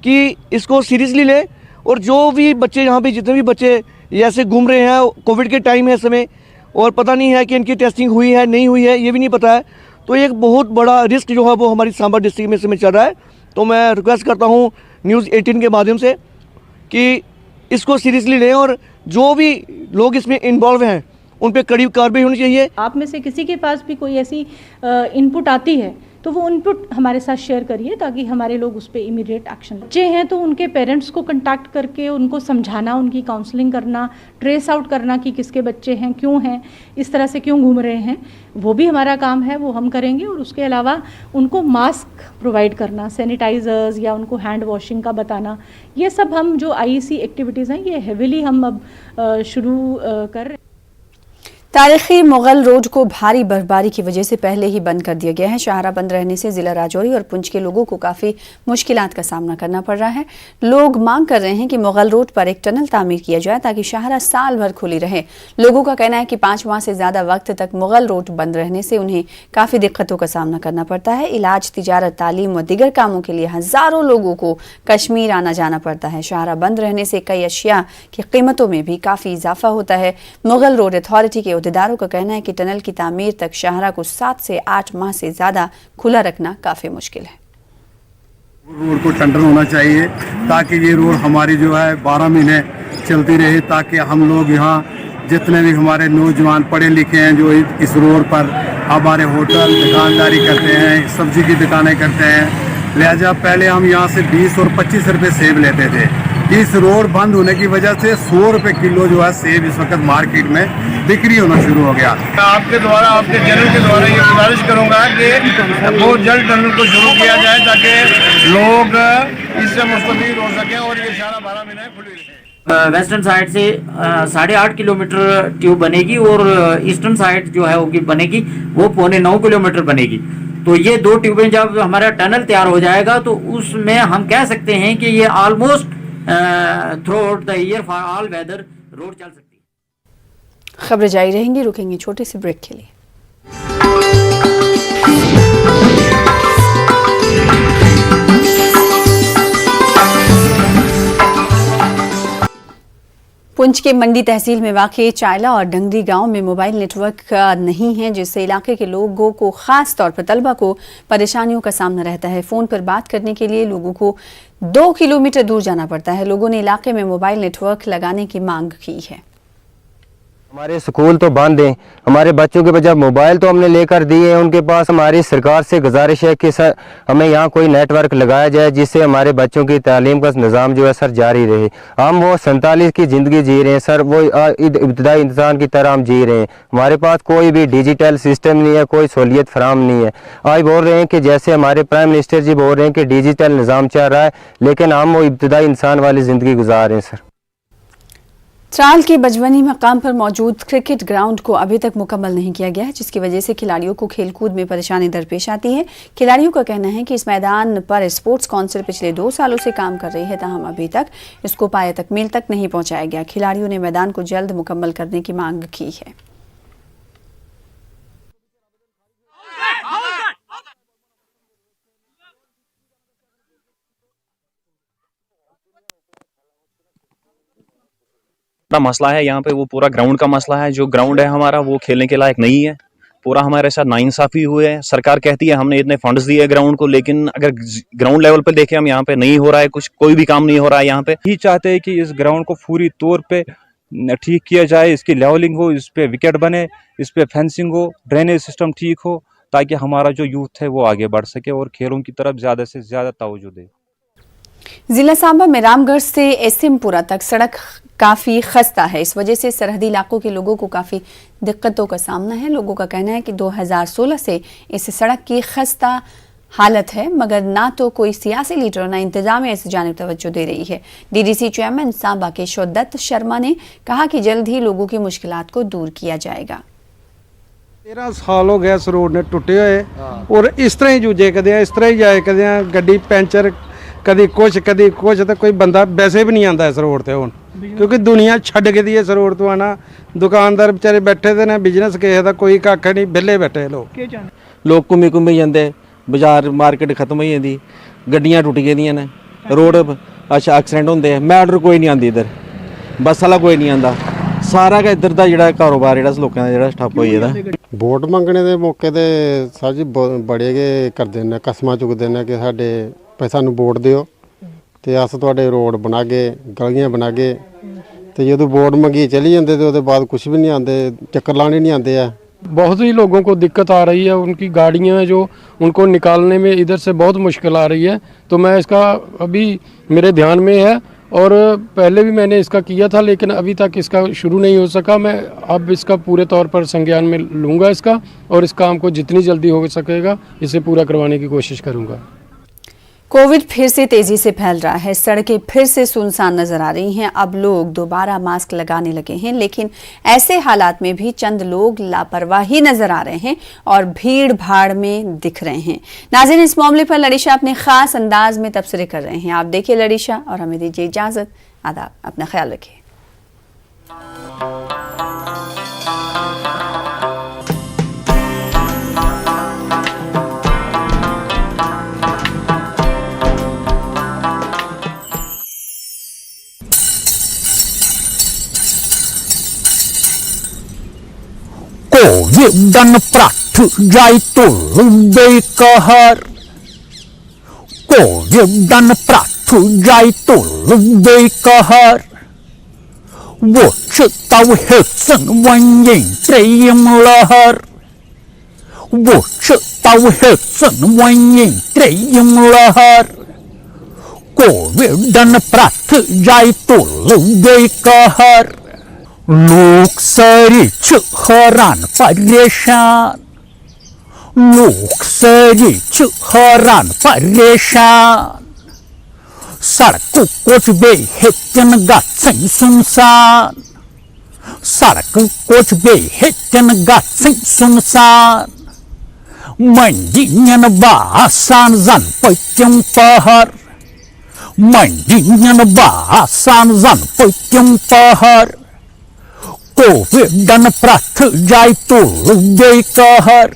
कि इसको सीरियसली ले और जो भी बच्चे यहाँ पे जितने भी बच्चे ऐसे घूम रहे हैं, कोविड के टाइम है इस समय और पता नहीं है कि इनकी टेस्टिंग हुई है नहीं हुई है ये भी नहीं पता है, तो एक बहुत बड़ा रिस्क जो है वो हमारी सांबा डिस्ट्रिक्ट में इस समय चल रहा है। तो मैं रिक्वेस्ट करता हूँ न्यूज़ 18 के माध्यम से कि इसको सीरियसली लें और जो भी लोग इसमें इन्वॉल्व हैं उन पर कड़ी कार्रवाई होनी चाहिए। आप में से किसी के पास भी कोई ऐसी इनपुट आती है तो वो इनपुट हमारे साथ शेयर करिए ताकि हमारे लोग उस पर इमीडिएट एक्शन। बच्चे हैं तो उनके पेरेंट्स को कांटेक्ट करके उनको समझाना, उनकी काउंसलिंग करना, ट्रेस आउट करना कि किसके बच्चे हैं, क्यों हैं, इस तरह से क्यों घूम रहे हैं, वो भी हमारा काम है, वो हम करेंगे। और उसके अलावा उनको मास्क प्रोवाइड करना, सैनिटाइजर्स या उनको हैंड वॉशिंग का बताना, ये सब हम जो IEC एक्टिविटीज़ हैं ये हेविली हम अब शुरू कर रहे हैं। तारीखी मुगल रोड को भारी बर्फबारी की वजह से पहले ही बंद कर दिया गया है। शाहरा बंद रहने से जिला राजौरी और पुंछ के लोगों को काफ़ी मुश्किलात का सामना करना पड़ रहा है। लोग मांग कर रहे हैं कि मुगल रोड पर एक टनल तामीर किया जाए ताकि शाहरा साल भर खुली रहे। लोगों का कहना है कि 5 माह से ज़्यादा वक्त तक मुगल रोड बंद रहने से उन्हें काफ़ी दिक्कतों का सामना करना पड़ता है। इलाज, तिजारत, तालीम व दीगर कामों के लिए हज़ारों लोगों को कश्मीर आना जाना पड़ता है। शाहरा बंद रहने से कई अशिया की कीमतों में भी काफ़ी इजाफा होता है। मुगल रोड अथॉरिटी के अहदेदारों का कहना है कि टनल की तामीर तक शाहरा को 7 से 8 माह से ज्यादा खुला रखना काफी मुश्किल है। रोड को टेंडर होना चाहिए ताकि ये रोड हमारी जो है 12 महीने चलती रहे, ताकि हम लोग यहाँ जितने भी हमारे नौजवान पढ़े लिखे हैं जो इस रोड पर हमारे होटल दुकानदारी करते हैं, सब्जी की दुकानें करते हैं, लिहाजा पहले हम यहाँ से 20 और 25 रुपए सेब लेते थे। इस रोड बंद होने की वजह से 100 रुपए किलो जो है सेब इस वक्त मार्केट में बिक्री होना शुरू हो गया। आपके द्वारा, आपके चैनल के द्वारा ये गुजारिश करूंगा कि बहुत जल्द टनल को शुरू किया जाए ताकि लोग इससे मुस्तफीद हो सके और ये सारा 12 महीने खुली रहे। वेस्टर्न साइड से 8.5 किलोमीटर ट्यूब बनेगी और ईस्टर्न साइड जो है वो बनेगी वो 9.25 किलोमीटर बनेगी। तो ये 2 ट्यूबें जब हमारा टनल तैयार हो जाएगा तो उसमें हम कह सकते हैं कि ये almost throughout the year for all weather road चल सकती है। खबरें जारी रहेंगी, रुकेंगे छोटे से ब्रेक के लिए। पुंछ के मंडी तहसील में वाक़े चायला और डंगरी गांव में मोबाइल नेटवर्क नहीं है, जिससे इलाके के लोगों को खास तौर पर तलबा को परेशानियों का सामना रहता है। फ़ोन पर बात करने के लिए लोगों को 2 किलोमीटर दूर जाना पड़ता है। लोगों ने इलाके में मोबाइल नेटवर्क लगाने की मांग की है। हमारे स्कूल तो बंद हैं, हमारे बच्चों के बजाय मोबाइल तो हमने लेकर दिए हैं उनके पास। हमारी सरकार से गुजारिश है कि सर हमें यहाँ कोई नेटवर्क लगाया जाए जिससे हमारे बच्चों की तालीम का निज़ाम जो है सर जारी रहे। हम वो 47 की ज़िंदगी जी रहे हैं सर, वो इब्तदाई इंसान की तरह हम जी रहे हैं। हमारे पास कोई भी डिजिटल सिस्टम नहीं है, कोई सहूलियत फराम नहीं है। आज बोल रहे हैं कि जैसे हमारे प्राइम मिनिस्टर जी बोल रहे हैं कि डिजिटल निज़ाम चल रहा है, लेकिन हम वो इब्तदाई इंसान वाली ज़िंदगी गुजार रहे हैं सर। त्राल के बजवनी मकाम पर मौजूद क्रिकेट ग्राउंड को अभी तक मुकम्मल नहीं किया गया है, जिसकी वजह से खिलाड़ियों को खेलकूद में परेशानी दरपेश आती है। खिलाड़ियों का कहना है कि इस मैदान पर स्पोर्ट्स काउंसिल पिछले 2 सालों से काम कर रही है, ताहम अभी तक इसको पाए तकमील तक नहीं पहुंचाया गया। खिलाड़ियों ने मैदान को जल्द मुकम्मल करने की मांग की है। पूरा मसला है यहाँ पे वो पूरा ग्राउंड का मसला है। जो ग्राउंड है हमारा वो खेलने के लायक नहीं है। पूरा हमारे साथ नाइंसाफी हुए है। सरकार कहती है हमने इतने फंड्स दिए ग्राउंड को, लेकिन अगर ग्राउंड लेवल पे देखें हम यहाँ पे नहीं हो रहा है कुछ, कोई भी काम नहीं हो रहा है यहाँ पे। ही चाहते हैं कि इस ग्राउंड को पूरी तौर पे ठीक किया जाए, इसकी लेवलिंग हो, इस पे विकेट बने, इस पे फेंसिंग हो, ड्रेनेज सिस्टम ठीक हो, ताकि हमारा जो यूथ है वो आगे बढ़ सके और खेलों की तरफ ज़्यादा से ज़्यादा तवज्जो दे। जिला सांबा में रामगढ़ से एसएमपुरा तक सड़क काफ़ी खस्ता है। इस वजह से सरहदी इलाकों के लोगों को काफ़ी दिक्कतों का सामना है। लोगों का कहना है कि 2016 से इस सड़क की खस्ता हालत है, मगर ना तो कोई सियासी लीडर और ना इंतजामिया इस जानिब तवज्जो दे रही है। डीडीसी चेयरमैन सांबा केशव दत्त शर्मा ने कहा कि जल्द ही लोगों की मुश्किलात को दूर किया जाएगा। 13 साल हो गया इस रोड ने टुटे हुए और इस तरह ही जूझे कदे इस तरह ही जाए कदे गड्डी पैंचर कदी कुछ तो कोई बंदा वैसे भी नहीं आता इस रोड ते हुण, क्योंकि दुनिया छड्ड के दी इस रोड तो आना। दुकानदार बेचारे बैठे दे ने, बिजनेस किसे दा कोई कक्ख नहीं, बेले बैठे लोग घूमी जंदे, बाजार मार्केट खत्म हो जाती, गड्डियां टुट गेदियां ने, रोड अच्छा एक्सीडेंट होंदे, मैटर कोई नहीं आंदी इधर, बस वाला कोई नहीं आंदा, सारा का इधर दा जिहड़ा कारोबार जिहड़ा लोकां दा जिहड़ा ठप्प होई गेदा। वोट मंगने के मौके ते सर जी बड़े गै करदे ने, कसमां चुकदे ने कि साडे सानूं वोट दिओ ते अस तुहाडे रोड बनागे, गलियां बनागे, तो जो वोट मंगी चली जाते तो उसके बाद कुछ भी नहीं आते, चक्कर लाने नहीं आते हैं। बहुत ही लोगों को दिक्कत आ रही है, उनकी गाड़ियां जो उनको निकालने में इधर से बहुत मुश्किल आ रही है। तो मैं इसका अभी मेरे ध्यान में है और पहले भी मैंने इसका किया था, लेकिन अभी तक इसका शुरू नहीं हो सका। मैं अब इसका पूरे तौर पर संज्ञान में लूँगा इसका, और इस काम को जितनी जल्दी हो सकेगा इसे पूरा करवाने की कोशिश करूँगा। कोविड फिर से तेजी से फैल रहा है। सड़कें फिर से सुनसान नजर आ रही हैं। अब लोग दोबारा मास्क लगाने लगे हैं, लेकिन ऐसे हालात में भी चंद लोग लापरवाही नजर आ रहे हैं और भीड़ भाड़ में दिख रहे हैं। नाज़रीन, इस मामले पर लड़ीशा अपने खास अंदाज में तबसरे कर रहे हैं। आप देखिए लड़ीशा और हमें दीजिए इजाजत। आदाब, अपना ख्याल रखिए। Kovidan pratu jai tulumbe kahar, Kovidan pratu jai tulumbe kahar, Watch tau hetsen wanyin treyim lahar, Watch tau hetsen wanyin treyim lahar, Kovidan pratu jai tulumbe kahar. लोग सारे हैरान परेशान, लोग सारे हैरान परेशान, सड़क कुछ बेहतन गत्सन सुनसान, सड़क कुछ बेहतन गत्सन सुनसान, मंडियन बासान जन पत्यम पहर, मंडियन बासान जन पत्यम पहर, Kovidan pratu jai tulumbe kahar,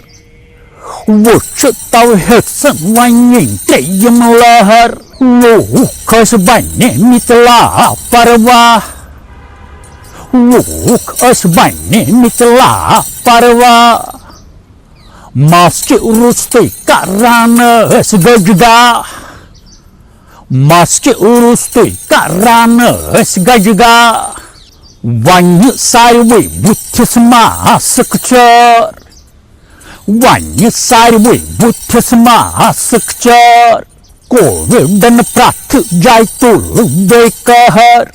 Watch tau hetsen wanyin treyim lahar, Lukas bane mitla parwa, Lukas bane mitla parwa, Maske uruste karana esgajda, Maske uruste karana esgajda, Ванья сарвы будьте масакчар, Ванья сарвы будьте масакчар, Kovidan pratu jai tulumbe kahar,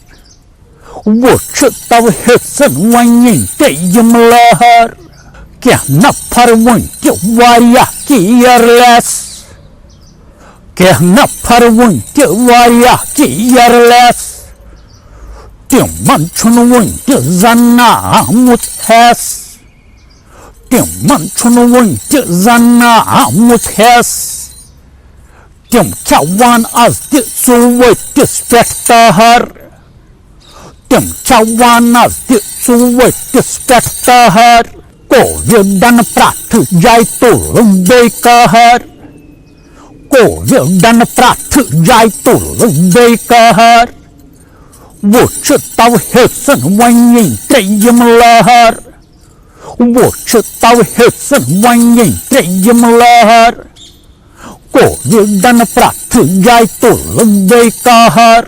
Watch tau hetsen wanyin treyim lahar, Kya nafar wanke wariya careless, Kya nafar wanke wariya careless, Timman chunwun ke zanna muthes, Timman chunwun ke zanna muthes, Tim chawan az de suwet de spektahar, Tim chawan az de suwet de spektahar, Kovidan pratu jai tulumbe kahar, Kovidan pratu jai tulumbe kahar, 我知道黑森万人这样lahar，我知道黑森万人这样lahar， Covid प्रार्थना तो लंबे कहर